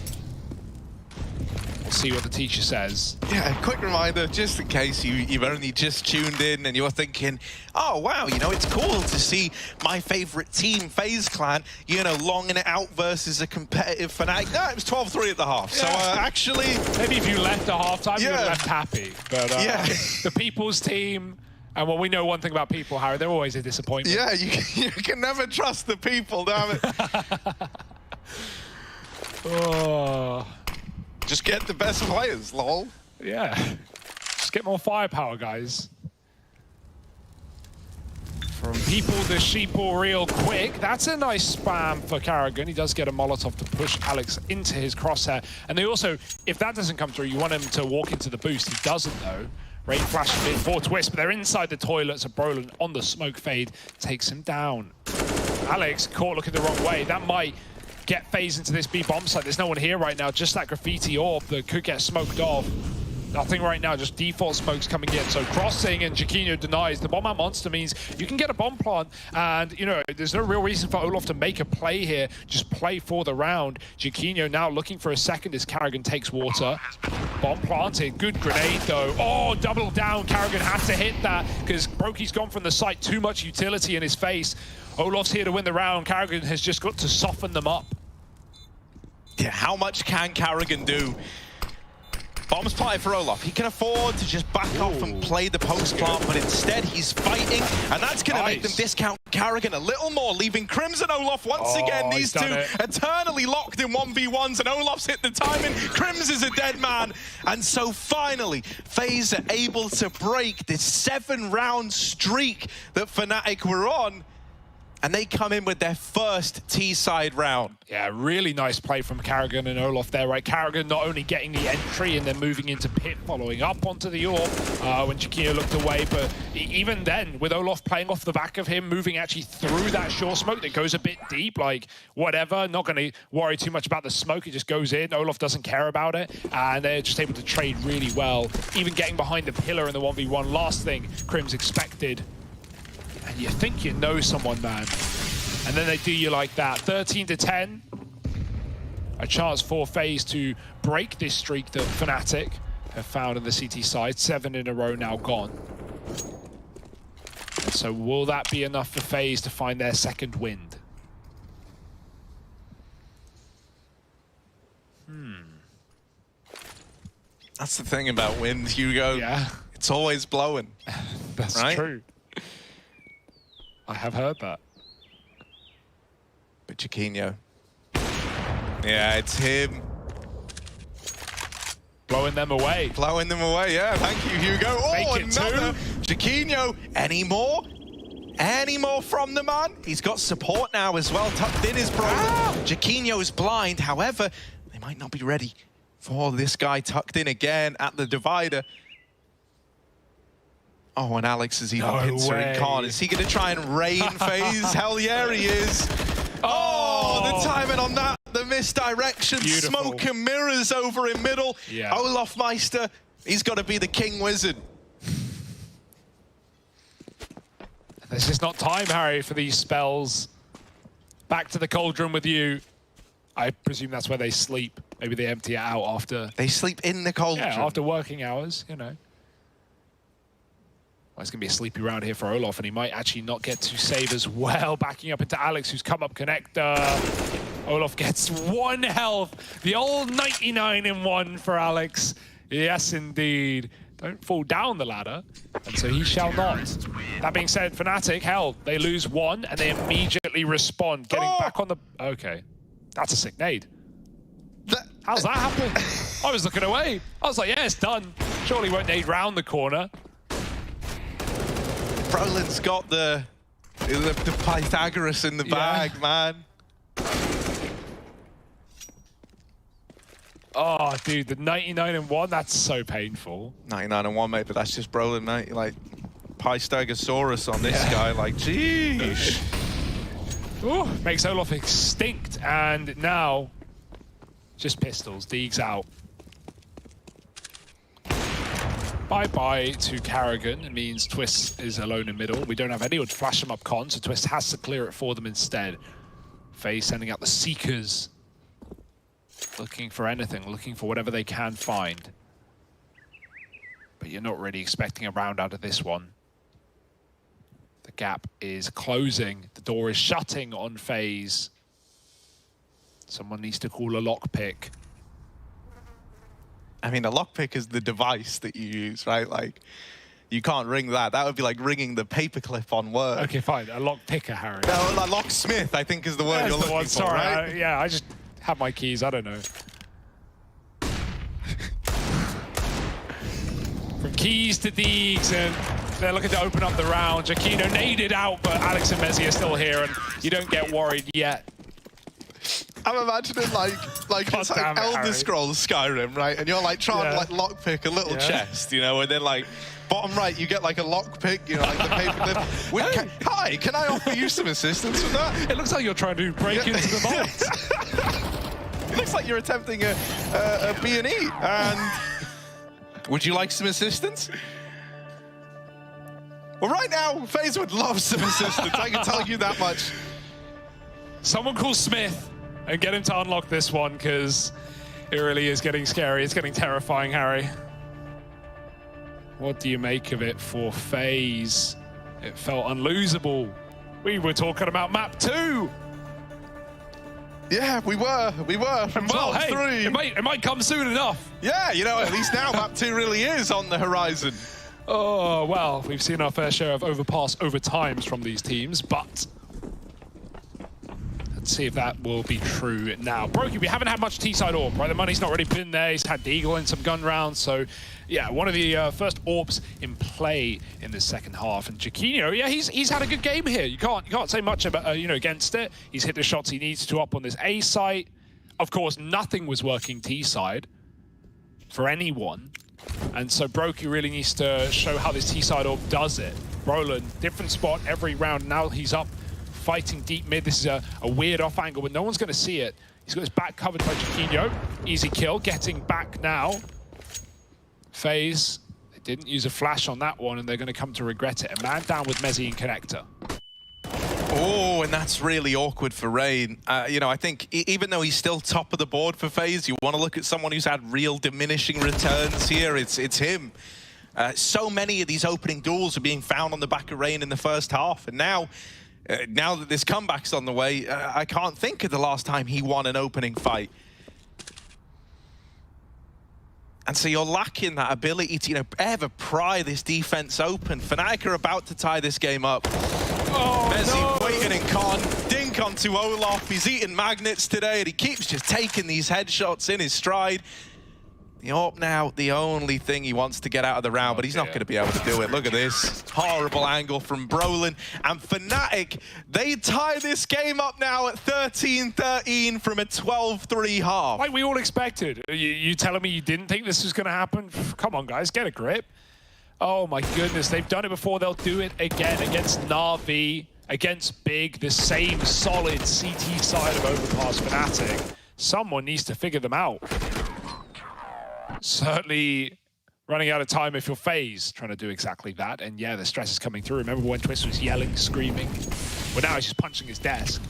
We'll see what the teacher says. Yeah, a quick reminder, just in case you've only just tuned in and you're thinking, oh wow, you know, it's cool to see my favorite team, FaZe Clan, you know, longing it out versus a competitive Fnatic. No, it was 12-3 at the half. Yeah. So actually, maybe if you left at halftime, you would have left happy. But yeah. The people's team. And well, we know one thing about people, Harry, they're always a disappointment. Yeah, you can never trust the people, damn it. Oh. Just get the best players, lol. Yeah. Just get more firepower, guys. From people to sheeple real quick. That's a nice spam for Karrigan. He does get a Molotov to push Alex into his crosshair. And they also, if that doesn't come through, you want him to walk into the boost. He doesn't, though. Rain flashing in for Twist, but they're inside the toilet, so Brolin on the smoke fade takes him down. Alex caught looking the wrong way. That might get FaZe into this B bomb site. There's no one here right now, just that graffiti orb that could get smoked off. Nothing right now, just default smokes coming in. So crossing and Jaquinho denies. The bomb out monster means you can get a bomb plant, and you know, there's no real reason for Olof to make a play here. Just play for the round. Jaquinho now looking for a second as Karrigan takes water. Bomb planted, good grenade though. Oh, double down, Karrigan had to hit that because Brokey's gone from the site, too much utility in his face. Olof's here to win the round. Karrigan has just got to soften them up. Yeah, how much can Karrigan do? Bombs planted for Olof. He can afford to just back off and play the post plant, but instead he's fighting, and that's going to make them discount Karrigan a little more, leaving Crimson Olof once again. These two eternally locked in 1v1s, and Olof's hit the timing. Crims is a dead man, and so finally, FaZe are able to break this 7-round streak that Fnatic were on. And they come in with their first T-side round. Yeah, really nice play from Karrigan and Olof there, right? Karrigan not only getting the entry and then moving into pit, following up onto the orb when Jaquinho looked away, but even then, with Olof playing off the back of him, moving actually through that short smoke that goes a bit deep, like, whatever, not going to worry too much about the smoke, it just goes in. Olof doesn't care about it, and they're just able to trade really well, even getting behind the pillar in the 1v1. Last thing Crims expected. And you think you know someone, man. And then they do you like that. 13-10. A chance for FaZe to break this streak that Fnatic have found on the CT side. 7 in a row now gone. And so will that be enough for FaZe to find their second wind? That's the thing about wind, Hugo. Yeah. It's always blowing. That's right? true. I have heard that. But Jaquinho. Yeah, it's him. Blowing them away. Blowing them away, yeah. Thank you, Hugo. Oh, another. Jaquinho. Any more? Any more from the man? He's got support now as well. Tucked in his brother. Jaquinho is blind. However, they might not be ready for this guy tucked in again at the divider. Oh, and Alex is even considering Khan. Is he going to try and rain FaZe? Hell yeah, he is. Oh, the timing on that. The misdirection. Beautiful. Smoke and mirrors over in middle. Yeah. Olaf Meister, he's got to be the king wizard. There's just not time, Harry, for these spells. Back to the cauldron with you. I presume that's where they sleep. Maybe they empty it out after. They sleep in the cauldron. Yeah, after working hours, you know. Well, it's going to be a sleepy round here for Olaf, and he might actually not get to save as well. Backing up into Alex, who's come up connector. Olaf gets 1 health. The old 99 in 1 for Alex. Yes, indeed. Don't fall down the ladder, and so he shall not. That being said, Fnatic, hell, they lose 1, and they immediately respond, getting back on the... Okay, that's a sick nade. How's that happen? I was looking away. I was like, yeah, it's done. Surely won't nade round the corner. Brolin's got the Pythagoras in the bag, man. Oh, dude, the 99 in 1, that's so painful. 99 and 1, mate, but that's just Brolin, mate. Like, Pythagosaurus on this guy, like, jeez. Ooh, makes Olaf extinct, and now just pistols. Deeg's out. Bye-bye to Karrigan. It means Twist is alone in middle. We don't have anyone to flash them up con, so Twist has to clear it for them instead. FaZe sending out the Seekers. Looking for anything, looking for whatever they can find. But you're not really expecting a round out of this one. The gap is closing. The door is shutting on FaZe. Someone needs to call a lockpick. I mean, a lockpick is the device that you use, right? Like, you can't ring that. That would be like ringing the paperclip on Word. Okay, fine. A lockpicker, Harry. No, like locksmith, I think is the word you're looking for, sorry, right? yeah, I just have my keys. I don't know. From keys to Deegs, and they're looking to open up the round. Jaquinho naded out, but Alex and Mezzi are still here, and you don't get worried yet. I'm imagining like it's like Elder Harry. Scrolls Skyrim, right? And you're like trying to like lockpick a little chest, you know, and then like bottom right you get like a lockpick, you know, like the paperclip. Hi, can I offer you some assistance with that? It looks like you're trying to break into the vault. It looks like you're attempting a B&E. And would you like some assistance? Well, right now, FaZe would love some assistance. I can tell you that much. Someone call Smith and get him to unlock this one, because it really is getting scary. It's getting terrifying, Harry. What do you make of it for FaZe? It felt unlosable. We were talking about map 2. Yeah, we were from top 3. It might come soon enough. Yeah, you know, at least now map 2 really is on the horizon. Oh, well, we've seen our fair share of overpass overtimes from these teams, but let's see if that will be true now. Brokey, we haven't had much T-side orb, right? The money's not really been there. He's had Deagle in some gun rounds, so yeah, one of the first orbs in play in the second half. And Jaquinho, yeah, he's had a good game here. You can't say much about you know, against it. He's hit the shots he needs to up on this A site. Of course, nothing was working T-side for anyone. And so Brokey really needs to show how this T-side orb does it. Roland, different spot every round. Now he's up fighting deep mid. This is a weird off angle, but no one's going to see it. He's got his back covered by Jaquinho. Easy kill, getting back now. FaZe, they didn't use a flash on that one, and they're going to come to regret it. A man down with Mezzi and Connector. Oh, and that's really awkward for Rain. You know, I think even though he's still top of the board for FaZe, you want to look at someone who's had real diminishing returns here. It's him. So many of these opening duels are being found on the back of Rain in the first half, and now that this comeback's on the way, I can't think of the last time he won an opening fight. And so you're lacking that ability to, you know, ever pry this defense open. Fnatic are about to tie this game up. Oh, Mezzi waiting in con, dink onto Olaf. He's eating magnets today, and he keeps just taking these headshots in his stride. The AWP now, the only thing he wants to get out of the round, but he's not going to be able to do it. Look at this horrible angle from Brolin. And Fnatic, they tie this game up now at 13-13 from a 12-3 half. Like we all expected. You telling me you didn't think this was going to happen? Come on, guys, get a grip. Oh my goodness, they've done it before. They'll do it again against Na'Vi, against Big, the same solid CT side of Overpass Fnatic. Someone needs to figure them out. Certainly running out of time if you're FaZe, trying to do exactly that. And yeah, the stress is coming through. Remember when Twist was yelling, screaming? Well, now he's just punching his desk.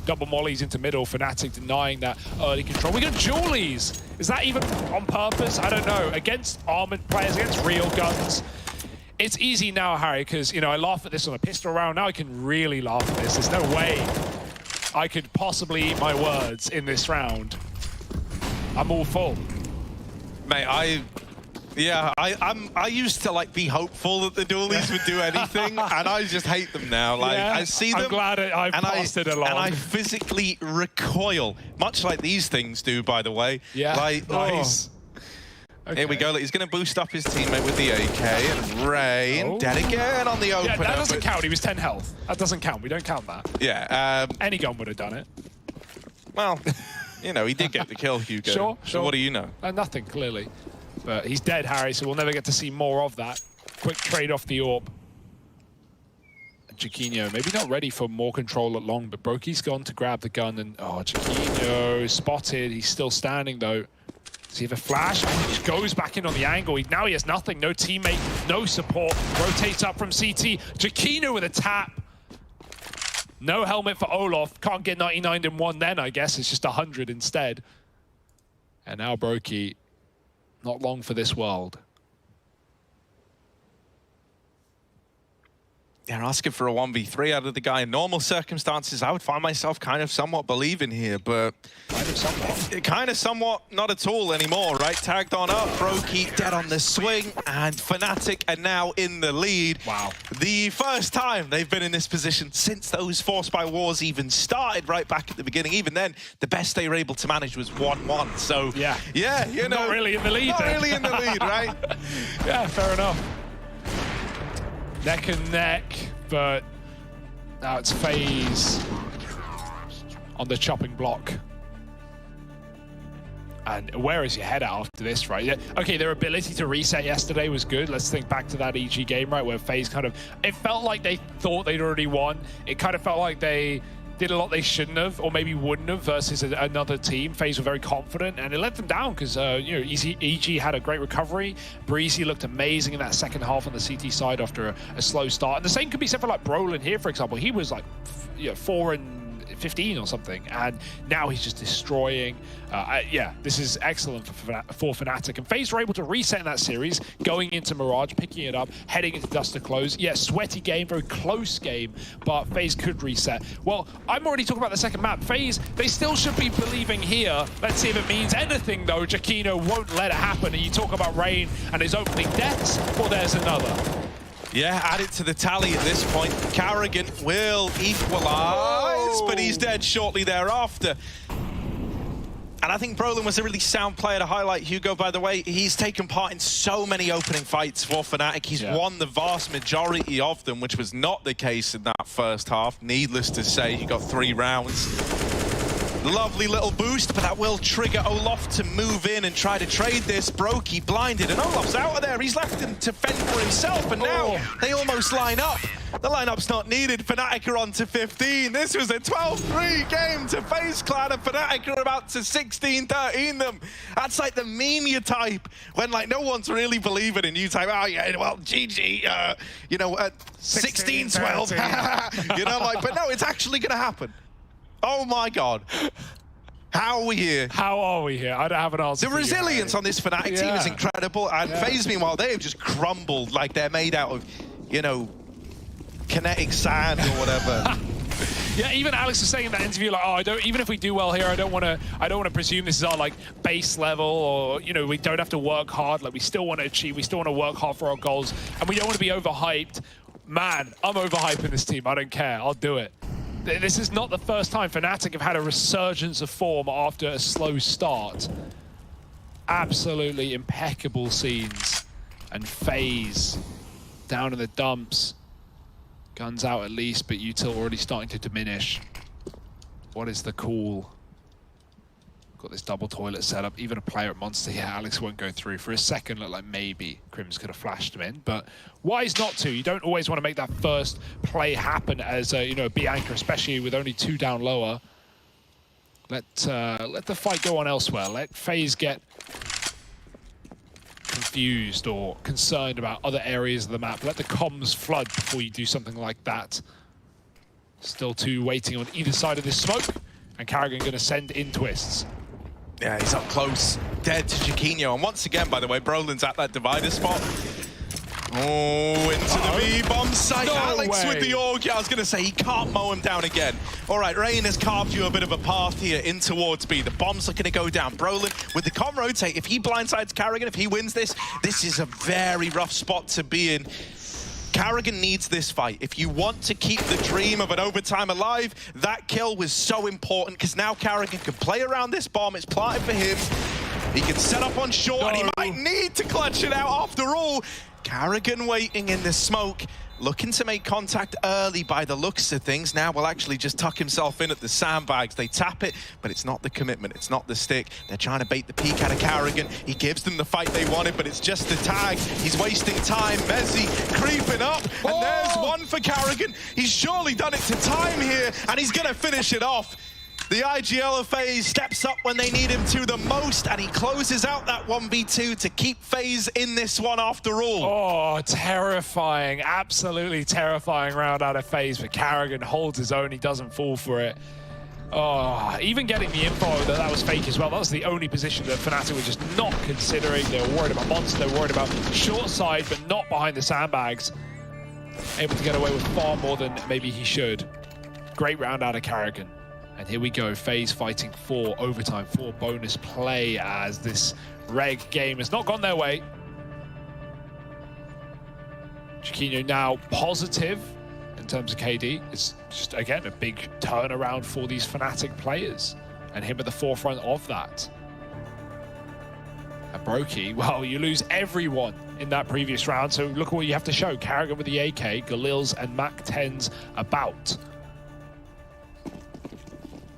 Double mollies into middle, Fnatic denying that early control. We got Julies. Is that even on purpose? I don't know. Against armored players, against real guns. It's easy now, Harry, because, you know, I laugh at this on a pistol round. Now I can really laugh at this. There's no way I could possibly eat my words in this round. I'm all full. Mate, I used to like be hopeful that the dualies would do anything, and I just hate them now. Like yeah, I see them, I'm glad I've passed it along. and I physically recoil, much like these things do, by the way. Yeah, like, nice. Okay. Here we go. He's going to boost up his teammate with the AK, and Rain dead again on the opener. Yeah, that doesn't count. He was 10 health. That doesn't count. We don't count that. Yeah. Any gun would have done it. Well, you know, he did get the kill, Hugo. Sure. So what do you know? Nothing, clearly. But he's dead, Harry, so we'll never get to see more of that. Quick trade off the AWP. Chiquinho, maybe not ready for more control at long, but Broky's gone to grab the gun, and Chiquinho spotted. He's still standing, though. Does he have a flash? And he just goes back in on the angle. Now he has nothing, no teammate, no support. Rotates up from CT. Chiquinho with a tap. No helmet for Olof. Can't get 99 in one then, I guess. It's just 100 instead. And now Broky, not long for this world. They're asking for a 1v3 out of the guy. In normal circumstances, I would find myself kind of somewhat believing here, but kind of somewhat not at all anymore, right? Tagged on up, Broky dead on the swing, and Fnatic are now in the lead. Wow. The first time they've been in this position since those Forced by Wars even started right back at the beginning. Even then, the best they were able to manage was 1-1. So, yeah, you know. Not really in the lead. Not really in the lead, right? Yeah, fair enough. Neck and neck, but now it's FaZe on the chopping block. And where is your head at after this, right? Yeah. Okay, their ability to reset yesterday was good. Let's think back to that EG game, right, where FaZe kind of, it felt like they thought they'd already won. It kind of felt like they did a lot they shouldn't have, or maybe wouldn't have, versus another team. FaZe were very confident, and it let them down because you know, EG had a great recovery. Breezy looked amazing in that second half on the CT side after a slow start. And the same could be said for like Brolin here, for example. He was like 4 and 15 or something, and now he's just destroying. Yeah, this is excellent for Fnatic, and FaZe were able to reset in that series, going into Mirage, picking it up, heading into Dust to close. Yeah, sweaty game, very close game, but FaZe could reset. Well, I'm already talking about the second map. FaZe, they still should be believing here. Let's see if it means anything, though. Chiquinho won't let it happen, and you talk about Rain and his opening deaths. Well, there's another. Yeah, add it to the tally at this point. Carrigan will equalize, but he's dead shortly thereafter. And I think Brolin was a really sound player to highlight, Hugo, by the way. He's taken part in so many opening fights for Fnatic. He's won the vast majority of them, which was not the case in that first half. Needless to say, he got 3 rounds. Lovely little boost, but that will trigger Olof to move in and try to trade this. Broky blinded, and Olof's out of there. He's left him to fend for himself, and now they almost line up. The lineup's not needed. Fnatic are on to 15. This was a 12-3 game to FaZe Clan, and Fnatic are about to 16-13 them. That's like the meme you type when like no one's really believing in you. Type, oh yeah, well, GG, you know, 16-12. You know, like, but no, it's actually gonna happen. Oh my God. How are we here? How are we here? I don't have an answer. The resilience on this Fnatic team is incredible, and FaZe, meanwhile, they have just crumbled like they're made out of, you know, kinetic sand or whatever. Yeah, even Alex was saying in that interview, like, oh, even if we do well here, I don't want to presume this is our like base level, or you know, we don't have to work hard. Like, we still want to achieve, we still want to work hard for our goals, and we don't want to be overhyped. Man, I'm overhyping this team. I don't care. I'll do it. This is not the first time Fnatic have had a resurgence of form after a slow start. Absolutely impeccable scenes. And FaZe down in the dumps. Guns out at least, but util already starting to diminish. What is the call? Got this double toilet set up. Even a player at Monster here, Alex won't go through. For a second, looked like maybe Crims could have flashed him in, but wise not to. You don't always want to make that first play happen as a, a B anchor, especially with only 2 down lower. Let the fight go on elsewhere. Let FaZe get confused or concerned about other areas of the map. Let the comms flood before you do something like that. Still 2 waiting on either side of this smoke, and Karrigan going to send in twists. Yeah, he's up close, dead to Chiquinho. And once again, by the way, Brolin's at that divider spot. Oh, into the B-bomb site. No Alex way. with the org. Yeah, I was going to say, he can't mow him down again. All right, Rain has carved you a bit of a path here in towards B. The bomb's looking to go down. Brolin with the com rotate. If he blindsides Karrigan, if he wins this, this is a very rough spot to be in. Karrigan needs this fight. If you want to keep the dream of an overtime alive, that kill was so important because now Karrigan can play around this bomb. It's planted for him. He can set up on short, and he might need to clutch it out after all. Karrigan waiting in the smoke, looking to make contact early by the looks of things. Now will actually just tuck himself in at the sandbags. They tap it, but it's not the commitment. It's not the stick. They're trying to bait the peek out of Karrigan. He gives them the fight they wanted, but it's just the tag. He's wasting time. Mezzi creeping up, and there's one for Karrigan. He's surely done it to time here, and he's going to finish it off. The IGL of FaZe steps up when they need him to the most, and he closes out that 1v2 to keep FaZe in this one after all. Oh, terrifying, absolutely terrifying round out of FaZe, but Karrigan holds his own, he doesn't fall for it. Oh, even getting the info that was fake as well, that was the only position that Fnatic were just not considering. They were worried about Monster, they were worried about short side, but not behind the sandbags. Able to get away with far more than maybe he should. Great round out of Karrigan. And here we go, FaZe fighting for overtime, for bonus play, as this reg game has not gone their way. Chiquinho now positive in terms of KD. It's just, again, a big turnaround for these Fnatic players, and him at the forefront of that. And Brokey, well, you lose everyone in that previous round, so look at what you have to show. Karrigan with the AK, Galil's and Mac-10's about.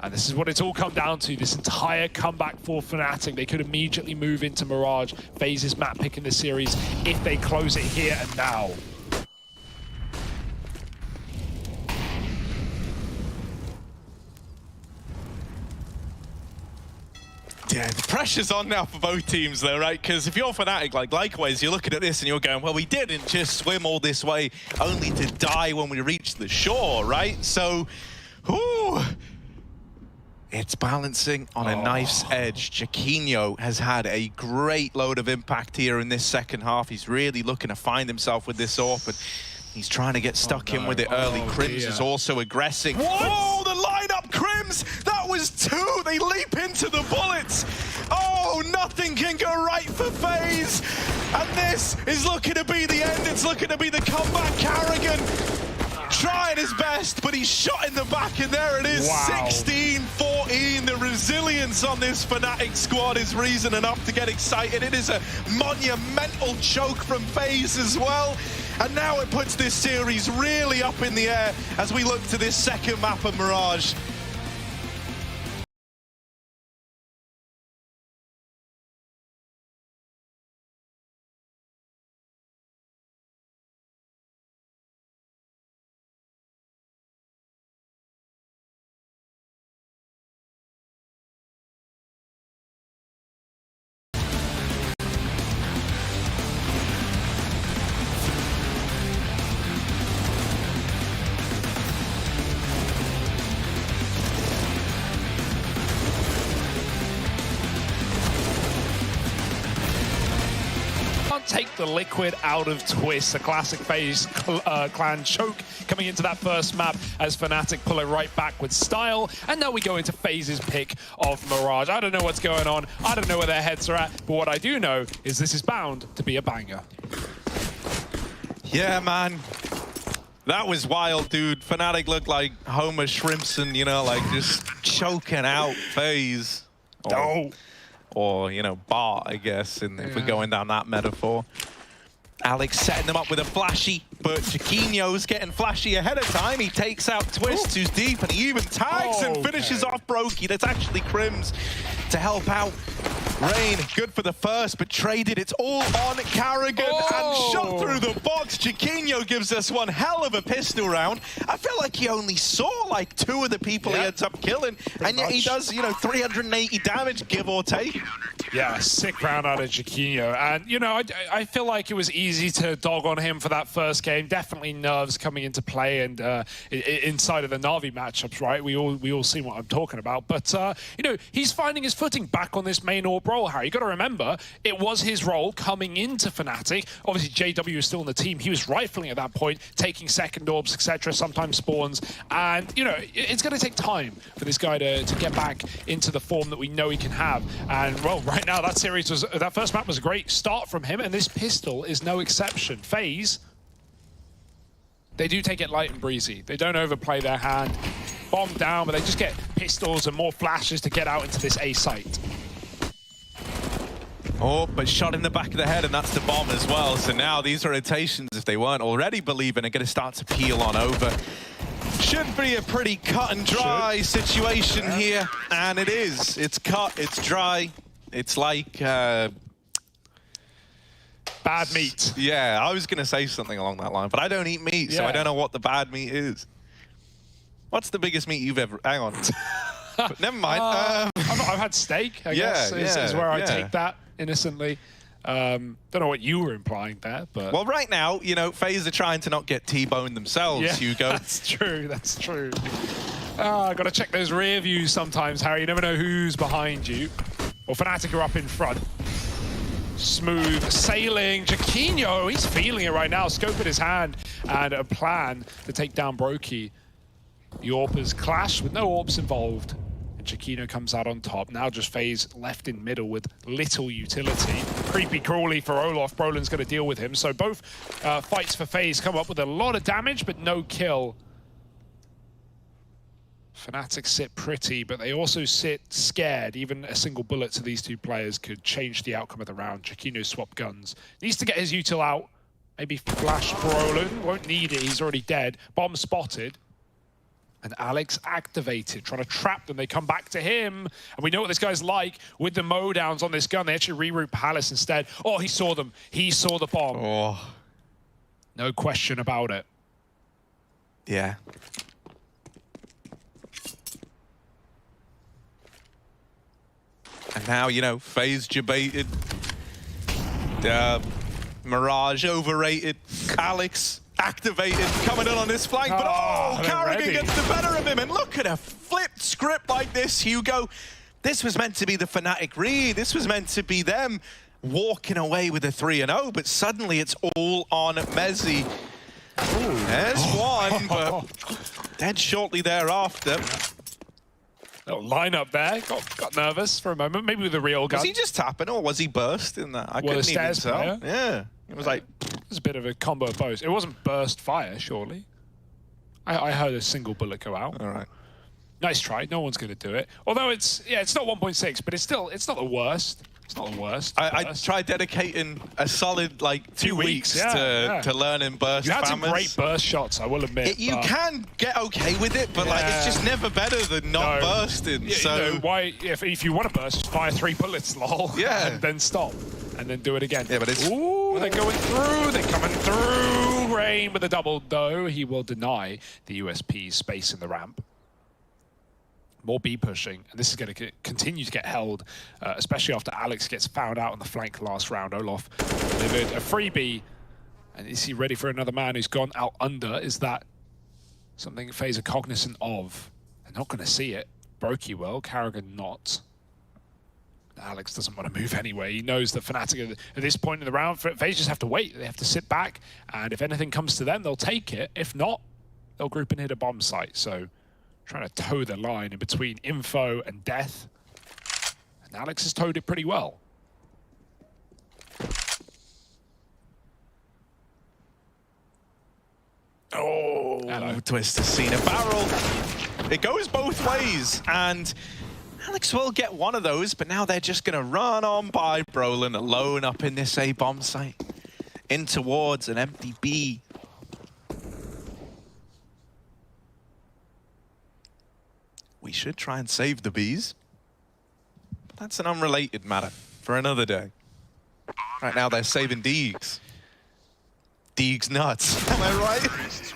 And this is what it's all come down to, this entire comeback for Fnatic. They could immediately move into Mirage, FaZe's map pick in the series, if they close it here and now. Yeah, the pressure's on now for both teams though, right? Because if you're Fnatic, likewise, you're looking at this and you're going, well, we didn't just swim all this way only to die when we reached the shore, right? So, whoo! It's balancing on a knife's edge. Chiquinho has had a great load of impact here in this second half. He's really looking to find himself with this AWP, and he's trying to get stuck in with it early. Crims is also aggressing. What? Oh, the lineup, Crims! That was 2! They leap into the bullets! Oh, nothing can go right for FaZe! And this is looking to be the end. It's looking to be the comeback. Karrigan trying his best, but he's shot in the back, and there it is. Wow. 16-14. The resilience on this Fnatic squad is reason enough to get excited. It is a monumental choke from FaZe as well. And now it puts this series really up in the air as we look to this second map of Mirage. Take the liquid out of Twist, the classic FaZe clan choke coming into that first map as Fnatic pull it right back with style. And now we go into FaZe's pick of Mirage. I don't know what's going on. I don't know where their heads are at. But what I do know is this is bound to be a banger. Yeah, man. That was wild, dude. Fnatic looked like Homer Shrimpson, you know, like just choking out FaZe. Oh. or, you know, Bart, I guess, if we're going down that metaphor. Alex setting them up with a flashy, but Chiquinho's getting flashy ahead of time. He takes out Twist, who's deep, and he even tags and finishes off Brokey. That's actually Crims to help out. Rain, good for the first, but traded. It's all on Carrigan and shot through the box. Chiquinho gives us one hell of a pistol round. I feel like he only saw like 2 of the people he ends up killing, and yet he does, you know, 380 damage, give or take. Yeah, sick round out of Chiquinho. And, you know, I feel like it was easy to dog on him for that first game. Definitely nerves coming into play and inside of the Na'Vi matchups, right? We all see what I'm talking about. But, you know, he's finding his footing back on this main AWP role, Harry. You got to remember, it was his role coming into Fnatic. Obviously, JW is still in the team. He was rifling at that point, taking second orbs, etc., sometimes spawns. And, you know, it's going to take time for this guy to get back into the form that we know he can have. And, well, right now, that first map was a great start from him, and this pistol is no exception. FaZe, they do take it light and breezy. They don't overplay their hand. Bomb down, but they just get pistols and more flashes to get out into this A site. Oh, but shot in the back of the head, and that's the bomb as well. So now these rotations, if they weren't already believing, are going to start to peel on over. Should be a pretty cut and dry situation here, and it is. It's cut, it's dry. It's like... bad meat. Yeah, I was going to say something along that line, but I don't eat meat, so I don't know what the bad meat is. What's the biggest meat you've ever... Hang on. But never mind. I've had steak, I guess, is where I take that innocently. Don't know what you were implying there, but... Well, right now, you know, FaZe are trying to not get T-boned themselves, Hugo. That's true, that's true. Got to check those rear views sometimes, Harry. You never know who's behind you. Well, Fnatic are up in front. Smooth sailing. Chiquinho, he's feeling it right now. Scope in his hand and a plan to take down Brokey. The AWPers clash with no AWPs involved. And Chiquinho comes out on top. Now just FaZe left in middle with little utility. Creepy crawly for Olof. Brolin's going to deal with him. So both fights for FaZe come up with a lot of damage, but no kill. Fnatic sit pretty, but they also sit scared. Even a single bullet to these two players could change the outcome of the round. Chiquinho swapped guns. Needs to get his util out. Maybe flash Brolin. Won't need it. He's already dead. Bomb spotted. And Alex activated, trying to trap them. They come back to him. And we know what this guy's like with the mowdowns on this gun. They actually reroute Palace instead. Oh, he saw them. He saw the bomb. Oh. No question about it. Yeah. And now, you know, FaZe debated. Mirage overrated. Alex activated, coming in on this flank, but Carrigan gets the better of him. And look at a flipped script like this, Hugo. This was meant to be the Fnatic read. This was meant to be them walking away with a 3-0, but suddenly it's all on Mezzy. There's one, but dead shortly thereafter. Little lineup there. Got nervous for a moment. Maybe with a real gun. Was he just tapping, or was he burst in that? I couldn't even tell. Yeah, it was like it was a bit of a combo of both. It wasn't burst fire, surely. I heard a single bullet go out. All right. Nice try. No one's going to do it. Although it's not 1.6, but it's not the worst. It's not the worst. I tried dedicating a solid like 2 weeks to learning burst. You had some spammers. great burst shots, I will admit. You can get okay with it, but like it's just never better than not bursting. Yeah, so you know, why? If you want to burst, just fire 3 bullets, lol. Yeah. And then stop, and then do it again. Yeah, but it's ooh, they're going through. They're coming through. Rain with a double, though he will deny the USP's space in the ramp. More B pushing, and this is going to continue to get held, especially after Alex gets found out on the flank last round. Olof delivered a freebie, and is he ready for another man who's gone out under? Is that something FaZe are cognizant of? They're not going to see it. Brokey will, Carrigan not. Alex doesn't want to move anyway. He knows that Fnatic at this point in the round, FaZe just have to wait. They have to sit back, and if anything comes to them, they'll take it. If not, they'll group and hit a bomb site. So trying to toe the line in between info and death. And Alex has towed it pretty well. Oh, Twist has seen a barrel. It goes both ways, and Alex will get one of those, but now they're just going to run on by Brolin alone up in this A bomb site. In towards an empty B. We should try and save the Bs. But that's an unrelated matter for another day. Right now they're saving Deegs. Deegs nuts. Am I right?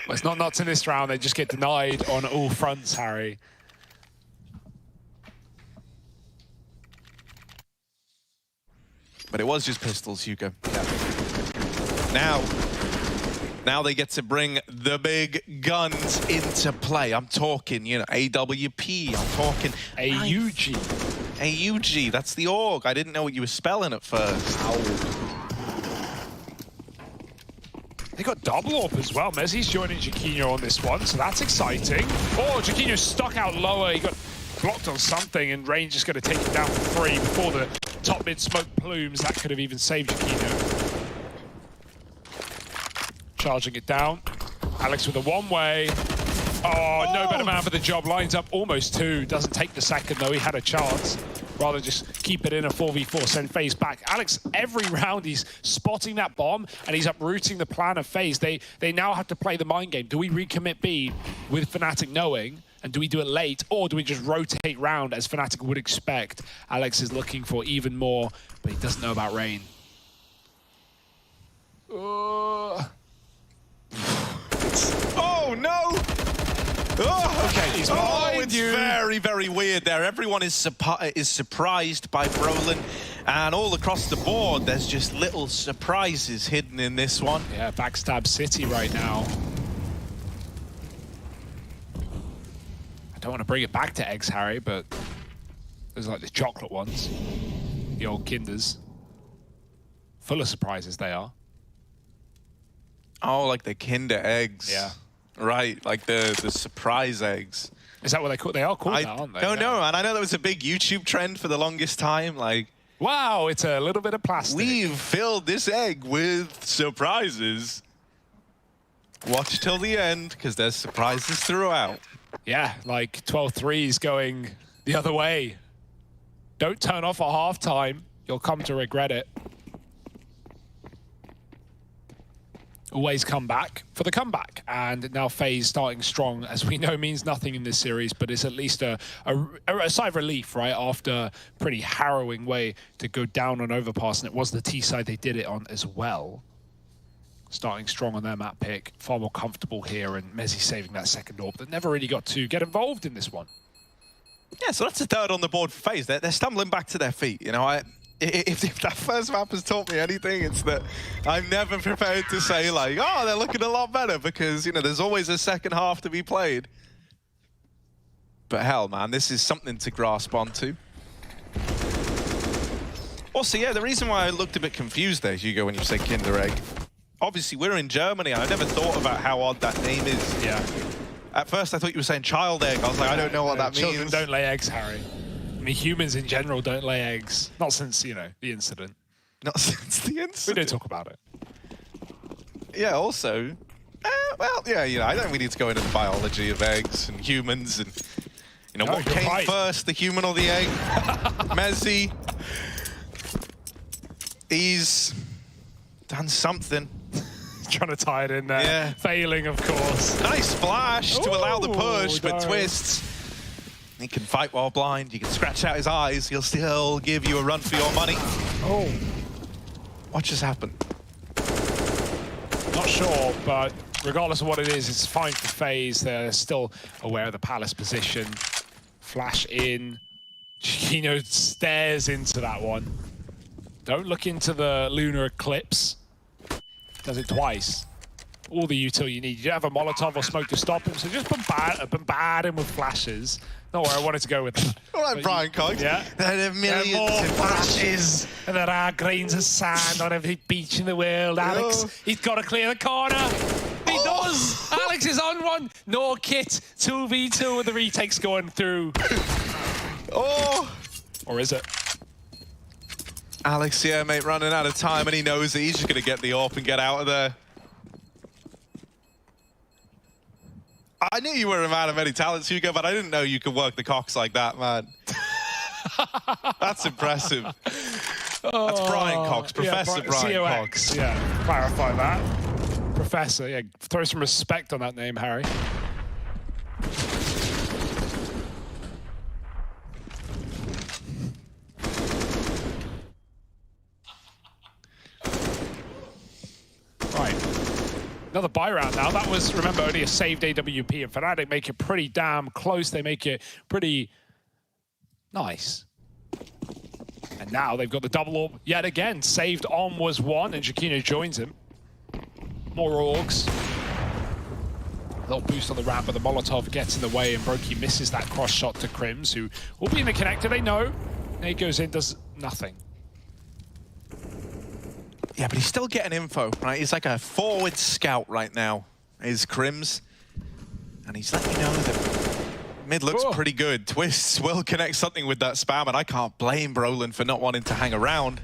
Well, it's not nuts in this round. They just get denied on all fronts, Harry. But it was just pistols, Hugo. Yeah. Now they get to bring the big guns into play. I'm talking, you know, AWP. I'm talking AUG. AUG, that's the org. I didn't know what you were spelling at first. They got double up as well. Mezzi's joining Jaquinho on this one, so that's exciting. Oh, Jaquinho's stuck out lower. He got blocked on something, and Rain just going to take him down for free before the top mid smoke plumes. That could have even saved Jaquinho. Charging it down. Alex with a one-way. Oh, no better man for the job. Lines up almost two. Doesn't take the second, though. He had a chance. Rather just keep it in a 4v4, send FaZe back. Alex, every round he's spotting that bomb and he's uprooting the plan of FaZe. They now have to play the mind game. Do we recommit B with Fnatic knowing? And do we do it late, or do we just rotate round as Fnatic would expect? Alex is looking for even more, but he doesn't know about Rain. Oh, no! Oh, okay. It's very, very weird there. Everyone is surprised by Brolin, and all across the board, there's just little surprises hidden in this one. Yeah, backstab City right now. I don't want to bring it back to eggs, Harry, but there's like the chocolate ones, the old Kinders. Full of surprises they are. Oh, like the Kinder eggs. Yeah. Right, like the surprise eggs. Is that what they are called now, aren't they? Don't know, and I know that was a big YouTube trend for the longest time. Like, wow, it's a little bit of plastic. We've filled this egg with surprises. Watch till the end, because there's surprises throughout. Yeah, like 12-3s going the other way. Don't turn off at halftime. You'll come to regret it. Always come back for the comeback. And now FaZe starting strong, as we know, means nothing in this series, but it's at least a sigh of relief, right? After a pretty harrowing way to go down on Overpass, and it was the T side they did it on as well. Starting strong on their map pick, far more comfortable here, and Mezzi saving that second orb that never really got to get involved in this one. Yeah, so that's a third on the board for FaZe. They're stumbling back to their feet, you know. If that first map has taught me anything, it's that I'm never prepared to say, like, oh, they're looking a lot better, because, you know, there's always a second half to be played. But hell, man, this is something to grasp onto. Also, yeah, the reason why I looked a bit confused there, Hugo, when you said Kinder Egg, obviously we're in Germany, and I never thought about how odd that name is. Yeah. At first, I thought you were saying child egg. I was like, I don't know what that Children means. Don't lay eggs, Harry. I mean, humans in general don't lay eggs. Not since, you know, the incident. Not since the incident. We don't talk about it. Yeah, also, well, yeah, you know, I don't think we need to go into the biology of eggs and humans and, you know, what came first, the human or the egg? Mezzi, he's done something. Trying to tie it in there. Yeah. Failing, of course. Nice flash to allow the push, but no. Twists. He can fight while blind. You can scratch out his eyes. He'll still give you a run for your money. Oh. What just happened? Not sure, but regardless of what it is, it's fine for FaZe. They're still aware of the Palace position. Flash in. Chiquinho stares into that one. Don't look into the lunar eclipse. Does it twice. All the util you need. You don't have a Molotov or smoke to stop him, so just bombard him with flashes. Not where I wanted to go with that. All right, Brian Cox. Yeah. There are millions more of flashes, and there are grains of sand on every beach in the world. Alex, he's got to clear the corner. He does. Alex is on one. No kit. 2v2 with the retakes going through. Oh. Or is it? Alex, yeah, mate, running out of time, and he knows that he's just going to get the AWP and get out of there. I knew you were a man of many talents, Hugo, but I didn't know you could work the cocks like that, man. That's impressive. That's Brian Cox, Professor Brian Cox. Yeah, clarify that. Professor, yeah, throw some respect on that name, Harry. Right. Another buy round now. That was, remember, only a saved AWP, and Fnatic make it pretty damn close. They make it pretty nice. And now they've got the double orb yet again. Saved on was one, and Jakino joins him. More orgs. A little boost on the ramp, but the Molotov gets in the way, and Brokey misses that cross shot to Crims, who will be in the connector. They know. He goes in, does nothing. Yeah, but he's still getting info, right? He's like a forward scout right now, is Crims. And he's letting you know that mid looks pretty good. Twists will connect something with that spam, and I can't blame Brolin for not wanting to hang around.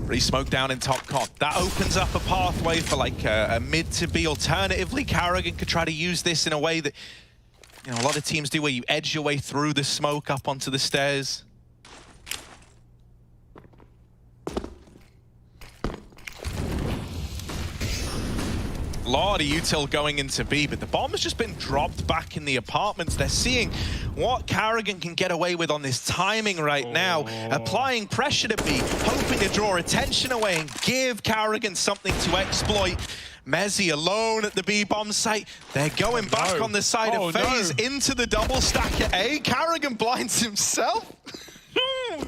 Re-smoke down in top cop. That opens up a pathway for like a mid to be. Alternatively, Karrigan could try to use this in a way that, you know, a lot of teams do, where you edge your way through the smoke up onto the stairs. A lot of util going into B, but the bomb has just been dropped back in the apartments. They're seeing what Karrigan can get away with on this timing right now, applying pressure to B, hoping to draw attention away and give Karrigan something to exploit. Mezzi alone at the B bomb site. They're going back on the side of FaZe into the double stack at A. Karrigan blinds himself.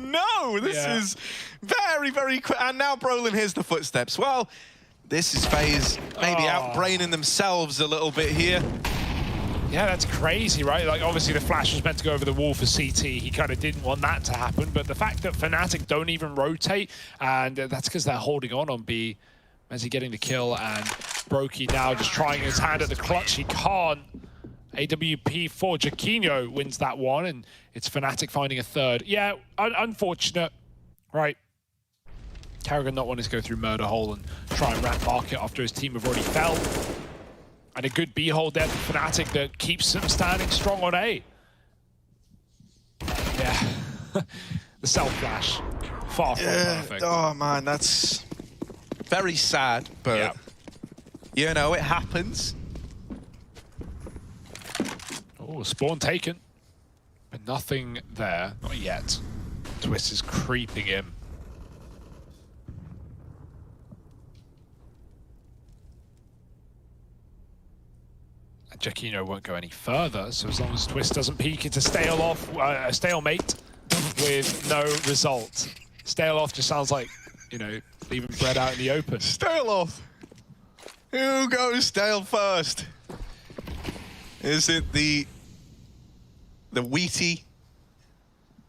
No, this is very, very quick. And now Brolin hears the footsteps. Well, this is FaZe maybe outbraining themselves a little bit here. Yeah, that's crazy, right? Like, obviously the flash was meant to go over the wall for CT. He kind of didn't want that to happen, but the fact that Fnatic don't even rotate, and that's because they're holding on B. Mezzi getting the kill, and Brokey now just trying his hand at the clutch. He can't. AWP for Jakino wins that one, and it's Fnatic finding a third. Yeah, unfortunate, right? Karrigan not wanting to go through murder hole and try and ramp market after his team have already fell. And a good B hold there for Fnatic that keeps them standing strong on A. Yeah, the self flash, far from perfect. Oh man, that's very sad, but you know, it happens. Oh, spawn taken, but nothing there, not yet. Twist is creeping in. Jakino won't go any further, so as long as Twist doesn't peek, it's a stalemate with no result. Stale off just sounds like, you know, leaving bread out in the open. Stale off. Who goes stale first? Is it the wheaty?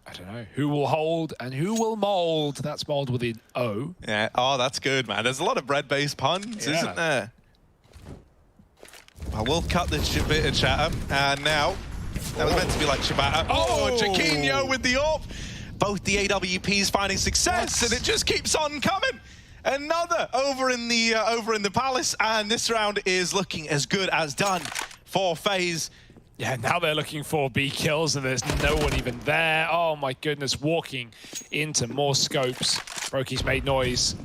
I don't know. Who will hold and who will mold? That's mold with an O. Yeah. Oh, that's good, man. There's a lot of bread-based puns, isn't there? Well, we'll cut this bit of chatter, and now that was meant to be like Shabata. Oh, Jakino with the AWP. Both the AWPs finding success, and it just keeps on coming. Another over in the palace, and this round is looking as good as done for FaZe. Yeah, now they're looking for B kills, and there's no one even there. Oh my goodness, walking into more scopes. Brokey's made noise.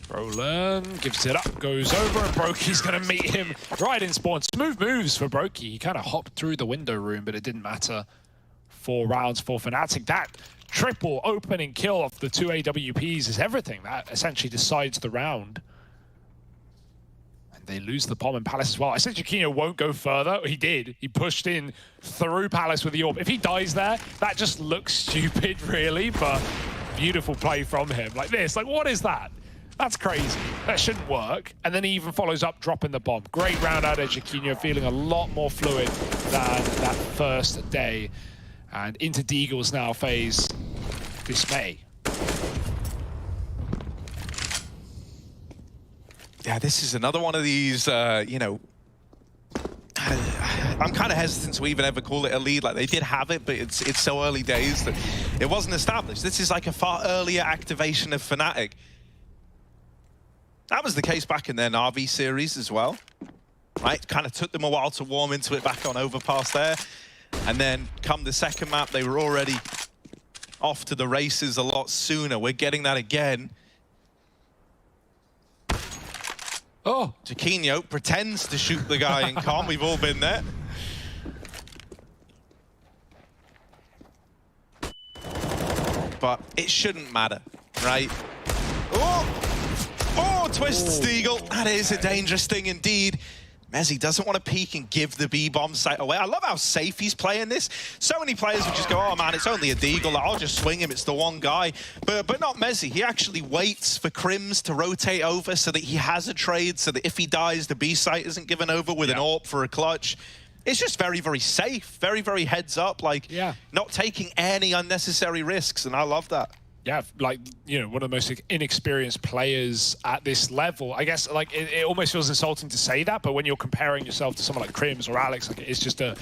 Brolin gives it up, goes over, and Brokey's going to meet him right in spawn. Smooth moves for Brokey. He kind of hopped through the window room, but it didn't matter. 4 rounds for Fnatic. That triple opening kill of the 2 AWPs is everything. That essentially decides the round. And they lose the bomb in Palace as well. I said Jakino won't go further. He did. He pushed in through Palace with the AWP. If he dies there, that just looks stupid, really, but beautiful play from him. Like this, like what is that? That's crazy. That shouldn't work. And then he even follows up, dropping the bomb. Great round out of Jakino, feeling a lot more fluid than that first day. And into Deagles now, FaZe dismay. Yeah, this is another one of these, you know, I'm kind of hesitant to even ever call it a lead. Like, they did have it, but it's so early days that it wasn't established. This is like a far earlier activation of Fnatic. That was the case back in their Na'Vi series as well. Right, kind of took them a while to warm into it back on Overpass there. And then come the second map, they were already off to the races a lot sooner. We're getting that again. Oh, Chiquinho pretends to shoot the guy in com. We've all been there. But it shouldn't matter, right? Oh, twist Steagle. That is a dangerous thing indeed. Mezzi doesn't want to peek and give the B-bomb site away. I love how safe he's playing this. So many players would just go, oh man, it's only a Deagle. I'll just swing him. It's the one guy. But not Mezzi. He actually waits for Crims to rotate over so that he has a trade, so that if he dies, the B site isn't given over with an AWP for a clutch. It's just very, very safe. Very, very heads up. Like, not taking any unnecessary risks. And I love that. Yeah, like, you know, one of the most inexperienced players at this level. I guess, like, it almost feels insulting to say that, but when you're comparing yourself to someone like Crims or Alex, like, it's just a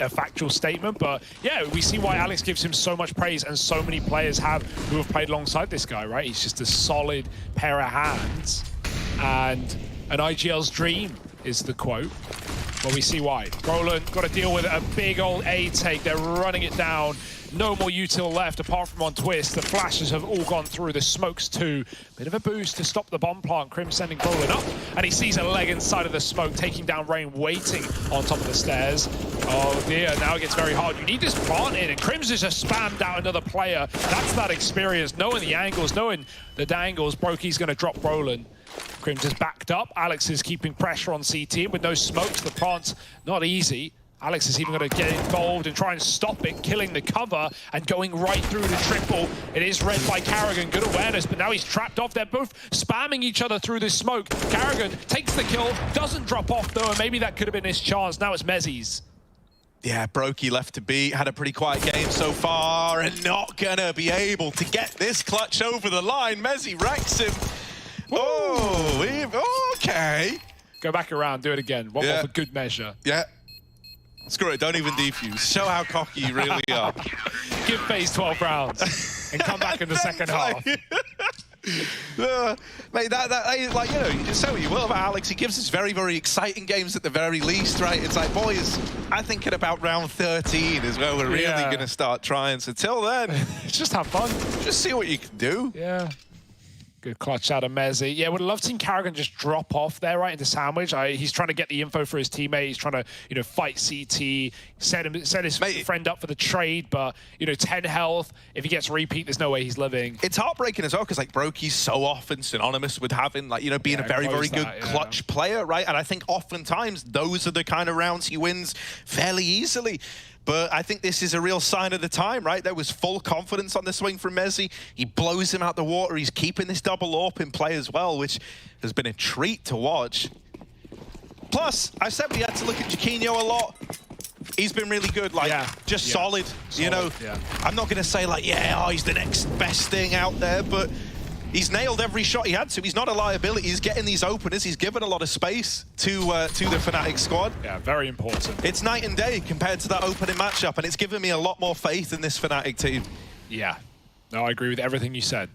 factual statement. But yeah, we see why Alex gives him so much praise, and so many players have who have played alongside this guy, right? He's just a solid pair of hands, and an IGL's dream is the quote. Well, we see why. Roland got to deal with a big old A take. They're running it down. No more util left apart from on twist. The flashes have all gone through. The smokes too. Bit of a boost to stop the bomb plant. Crim sending Roland up, and he sees a leg inside of the smoke, taking down Rain, waiting on top of the stairs. Oh dear, now it gets very hard. You need this plant in, and Crims has just spammed out another player. That's that experience, knowing the angles, knowing the dangles. Brokey's going to drop Roland. Crims is backed up. Alex is keeping pressure on CT with no smokes. The plant's not easy. Alex is even going to get involved and try and stop it, killing the cover and going right through the triple. It is read by Karrigan. Good awareness, but now he's trapped off. They're both spamming each other through this smoke. Karrigan takes the kill, doesn't drop off though, and maybe that could have been his chance. Now it's Mezzi's. Yeah, Brokey left to be, had a pretty quiet game so far, and not gonna be able to get this clutch over the line. Mezzi wrecks him. Ooh. Oh, okay. Go back around, do it again. One more for good measure. Yeah. Screw it, don't even defuse. Show how cocky you really are. Give FaZe 12 rounds and come back in the second half. Mate, like, you know, you just say what you will about Alex. He gives us very, very exciting games at the very least, right? It's like, boys, I think at about round 13 is where we're really going to start trying. So till then, just have fun. Just see what you can do. Yeah. Good clutch out of Mezzi. Yeah, would have loved seeing Karrigan just drop off there right into sandwich. He's trying to get the info for his teammate. He's trying to, you know, fight CT, set his friend up for the trade, but, you know, 10 health. If he gets repeat, there's no way he's living. It's heartbreaking as well, because, like, Brokey's so often synonymous with having, like, you know, being a very, very good clutch player, right? And I think oftentimes those are the kind of rounds he wins fairly easily. But I think this is a real sign of the time, right? There was full confidence on the swing from Mezzi. He blows him out the water. He's keeping this double AWP in play as well, which has been a treat to watch. Plus, I said we had to look at Chiquinho a lot. He's been really good, like, just solid, you know. I'm not going to say, like, he's the next best thing out there, but he's nailed every shot he had to. He's not a liability. He's getting these openers. He's given a lot of space to the Fnatic squad. Yeah, very important. It's night and day compared to that opening matchup, and it's given me a lot more faith in this Fnatic team. Yeah. No, I agree with everything you said.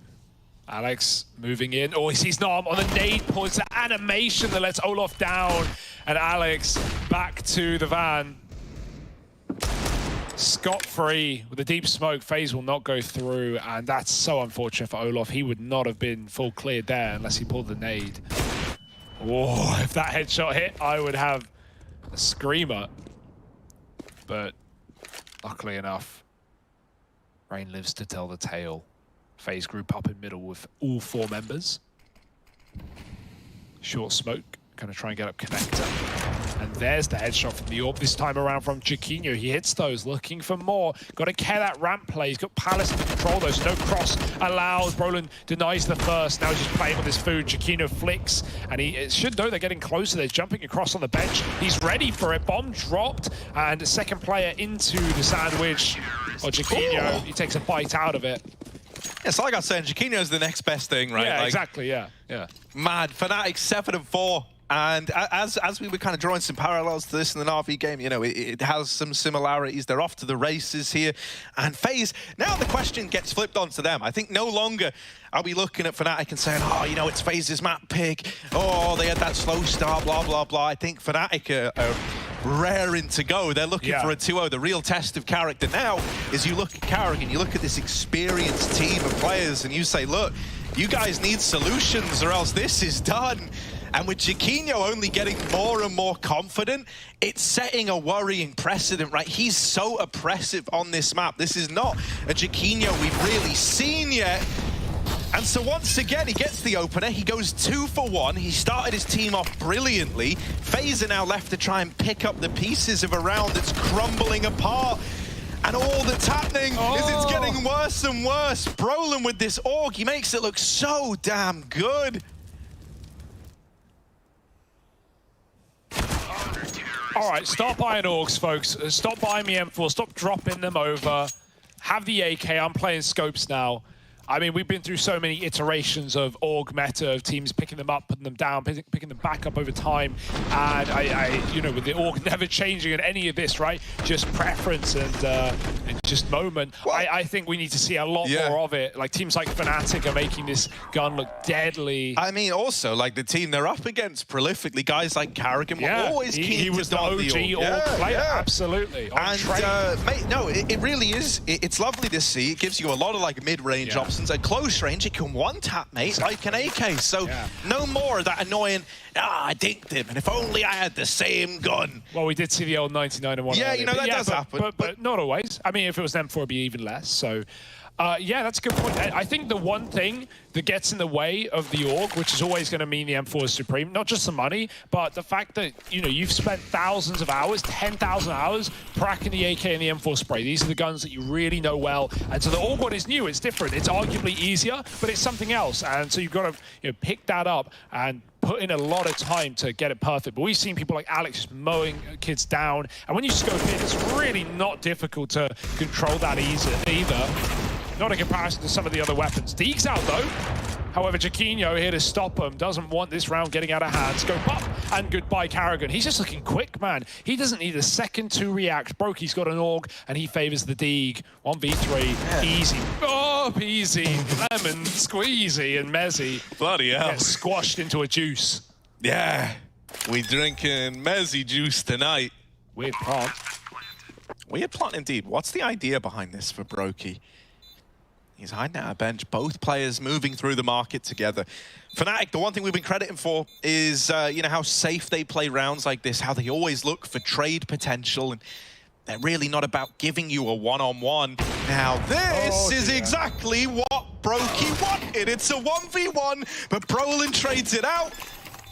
Alex moving in. Oh, he sees Nom on the nade pull. It's the animation that lets Olof down. And Alex back to the van. Scot-free with the deep smoke. FaZe will not go through, and that's so unfortunate for Olof. He would not have been full cleared there unless he pulled the nade. Oh, if that headshot hit, I would have a screamer. But luckily enough, Rain lives to tell the tale. FaZe group up in middle with all 4 members. Short smoke, gonna try and get up connector. And there's the headshot from the AWP, this time around from Chiquinho. He hits those, looking for more. Got to care that ramp play. He's got Palace to control those. No cross allowed. Roland denies the first. Now he's just playing with his food. Chiquinho flicks, and he should know they're getting closer. They're jumping across on the bench. He's ready for it. Bomb dropped, and a second player into the sandwich. Or Chiquinho, he takes a bite out of it. It's like I was saying, Chiquinho's the next best thing, right? Yeah, like, exactly, yeah. Mad. Fnatic 7-4. And as we were kind of drawing some parallels to this in an RV game, you know, it has some similarities. They're off to the races here. And FaZe, now the question gets flipped onto them. I think no longer are we looking at Fnatic and saying, oh, you know, it's FaZe's map pick. Oh, they had that slow start, blah, blah, blah. I think Fnatic are raring to go. They're looking for a 2-0. The real test of character now is you look at Carrigan, you look at this experienced team of players, and you say, look, you guys need solutions or else this is done. And with Jaquinho only getting more and more confident, it's setting a worrying precedent, right? He's so oppressive on this map. This is not a Jaquinho we've really seen yet. And so once again, he gets the opener. He goes 2 for 1. He started his team off brilliantly. FaZe are now left to try and pick up the pieces of a round that's crumbling apart. And all that's happening is it's getting worse and worse. Brolin with this AUG, he makes it look so damn good. All right, stop buying AUGs, folks. Stop buying me M4. Stop dropping them over. Have the AK. I'm playing scopes now. I mean, we've been through so many iterations of AUG meta, of teams picking them up, putting them down, picking them back up over time. And you know, with the AUG never changing in any of this, right? Just preference and just moment. I think we need to see a lot more of it. Like teams like Fnatic are making this gun look deadly. I mean, also like the team they're up against prolifically, guys like Carrigan were always keen he was to the OG AUG player, absolutely. And mate, no, it really is. It's lovely to see. It gives you a lot of like mid-range options. At close range, it can one-tap, mate, like an AK. So no more of that annoying, I dinked him, and if only I had the same gun. Well, we did see the old 99 and 1. Yeah, you know, that does happen. But not always. I mean, if it was them 4, it'd be even less. So, yeah, that's a good point. I think the one thing that gets in the way of the AUG, which is always going to mean the M4 is supreme, not just the money, but the fact that, you know, you've spent thousands of hours, 10,000 hours, cracking the AK and the M4 spray. These are the guns that you really know well. And so the AUG one is new, it's different. It's arguably easier, but it's something else. And so you've got to, you know, pick that up and put in a lot of time to get it perfect. But we've seen people like Alex just mowing kids down. And when you scope in, it's really not difficult to control that either. Not in comparison to some of the other weapons. Deek's out though. However, Jaquinho here to stop him. Doesn't want this round getting out of hand. Scope up and goodbye Carrigan. He's just looking quick, man. He doesn't need a second to react. Broky's got an AUG and he favors the Deeg. 1v3, easy. Oh, easy. Lemon, squeezy, and Mezzy. Bloody hell. Get squashed into a juice. Yeah, we drinking Mezzy juice tonight. Weird plant. Weird plant indeed. What's the idea behind this for Brokey? He's hiding out a bench. Both players moving through the market together. Fnatic, the one thing we've been crediting for is, you know, how safe they play rounds like this, how they always look for trade potential, and they're really not about giving you a one-on-one. Now, this is exactly what Brokey wanted. It's a 1v1, but Brolin trades it out,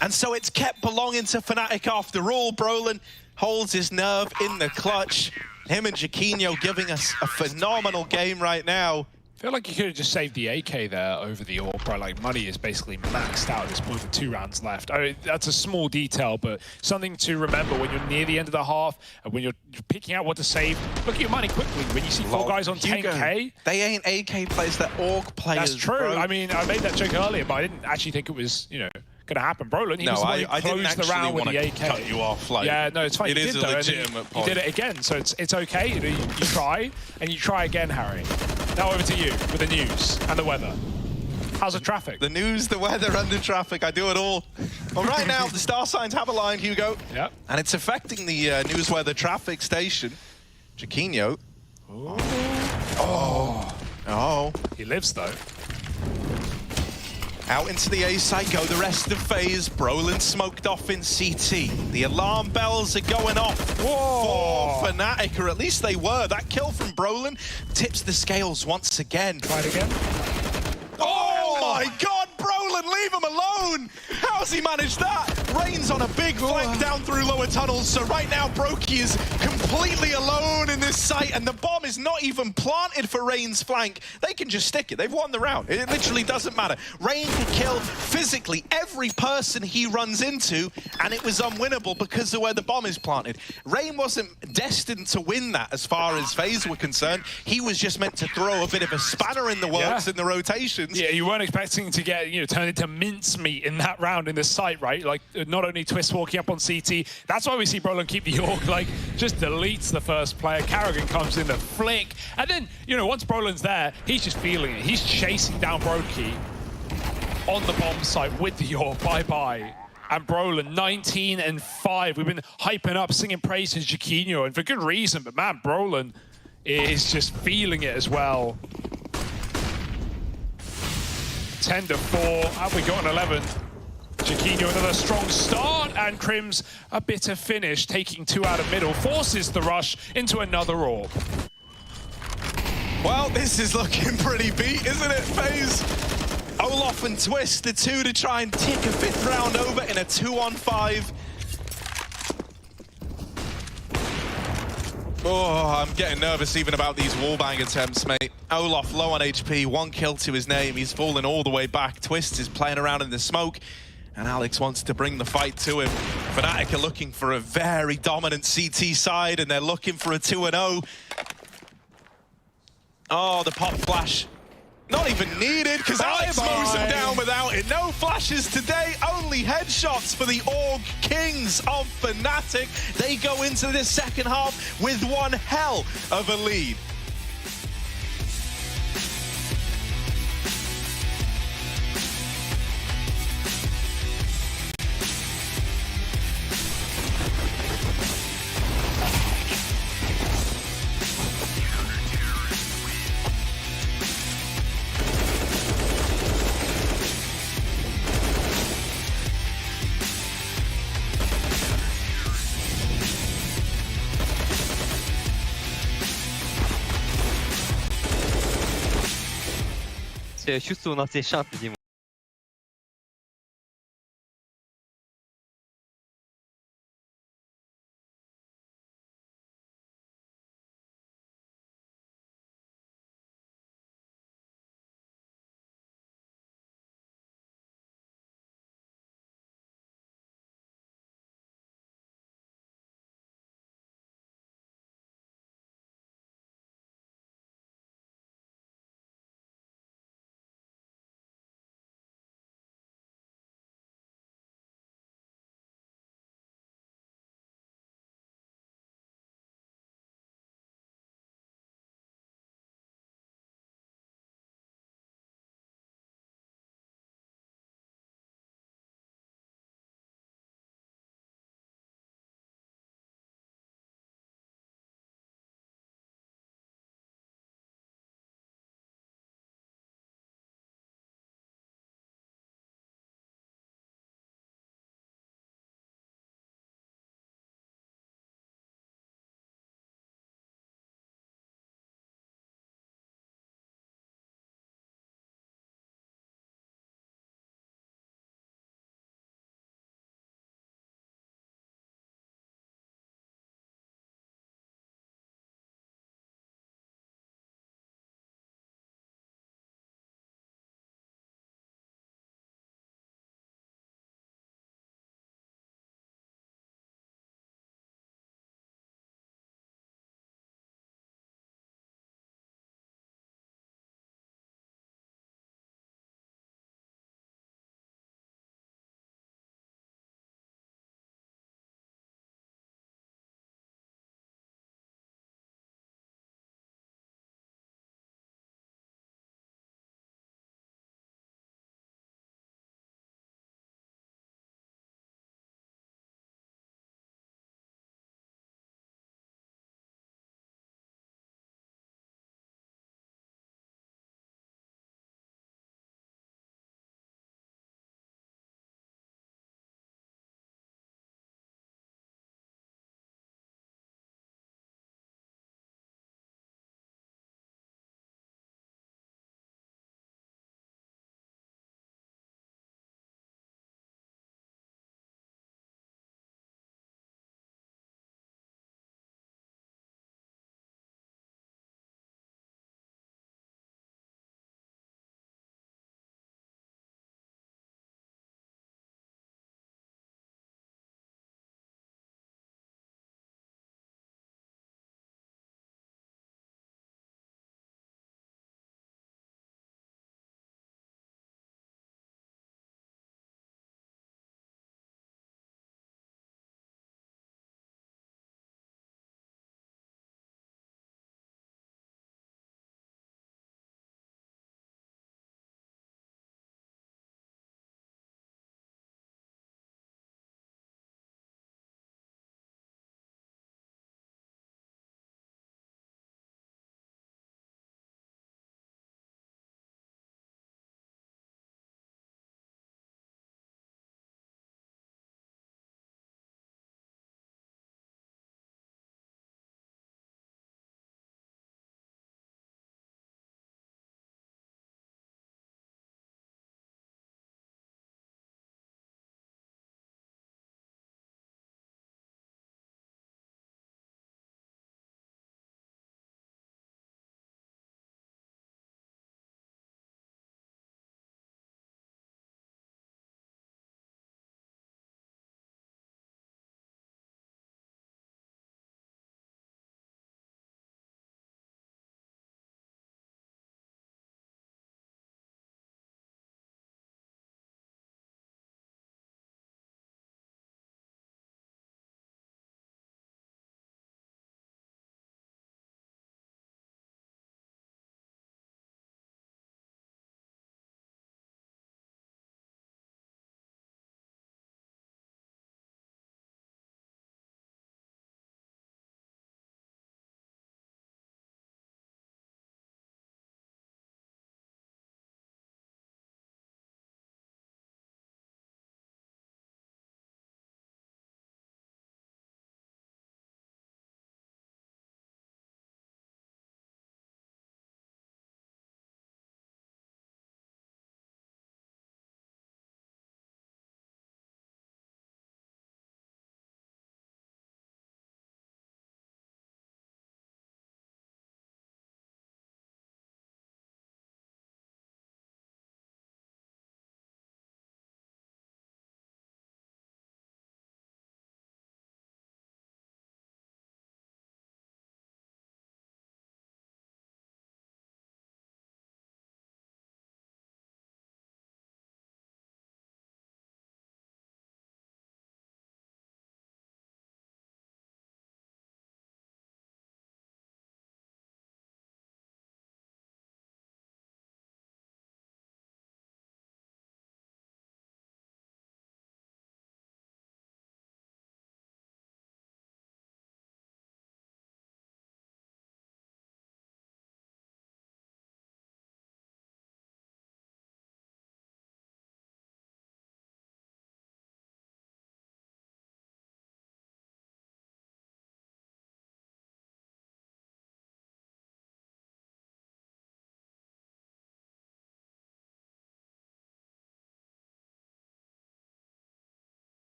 and so it's kept belonging to Fnatic after all. Brolin holds his nerve in the clutch. Him and Jaquinho giving us a phenomenal game right now. I feel like you could have just saved the AK there over the AUG, bro. Like, money is basically maxed out at this point with 2 rounds left. I mean, that's a small detail, but something to remember when you're near the end of the half and when you're picking out what to save. Look at your money quickly. When you see 4 guys on 10K. They ain't AK players, they're AUG players. That's true. Bro. I mean, I made that joke earlier, but I didn't actually think it was, you know, going to happen. Brolin, he was the one who closed the round with the AK. Cut you off, like, yeah, no, it's fine. It is a legitimate point. You did it again, so it's okay. You try, and you try again, Harry. Now over to you with the news and the weather. How's the traffic? The news, the weather, and the traffic. I do it all. Well, right now, the star signs have aligned, Hugo. Yep. And it's affecting the news, weather, traffic station. Jaquinho. Oh. He lives, though. Out into the A side go the rest of FaZe. Brolin smoked off in CT. The alarm bells are going off for Fnatic, or at least they were. That kill from Brolin tips the scales once again. Try it again. Oh my God, Brolin, leave him alone! How's he managed that? Rain's on a big flank down through lower tunnels, so right now Brokey is completely alone in this site, and the bomb is not even planted for Rain's flank. They can just stick it. They've won the round. It literally doesn't matter. Rain can kill physically every person he runs into, and it was unwinnable because of where the bomb is planted. Rain wasn't destined to win that as far as FaZe were concerned. He was just meant to throw a bit of a spanner in the works in the rotations. Yeah, you weren't expecting to get, you know, turned into mincemeat in that round in the site, right? Like, not only Twist walking up on CT, that's why we see Brolin keep the org, like, just deletes the first player. Karrigan comes in the flick. And then, you know, once Brolin's there, he's just feeling it. He's chasing down Brokey on the bomb site with the org. Bye-bye. And Brolin, 19 and 5. We've been hyping up, singing praises to Jaquinho, and for good reason, but man, Brolin is just feeling it as well. 10 to 4, and we got an 11. Jaquinho another strong start, and Crims a bitter finish, taking 2 out of middle, forces the rush into another orb. Well, this is looking pretty beat, isn't it, FaZe? Olaf and Twist, the two to try and tick a 5th round over in a 2-on-5. Oh, I'm getting nervous even about these wallbang attempts, mate. Olaf low on HP, 1 kill to his name. He's fallen all the way back. Twist is playing around in the smoke, and Alex wants to bring the fight to him. Fnatic are looking for a very dominant CT side, and they're looking for a 2-0. Oh, the pop flash. Not even needed, because Alex mows him down without it. No flashes today, only headshots for the Org Kings of Fnatic. They go into this second half with one hell of a lead. Чувствую, у нас есть шансы, Дима.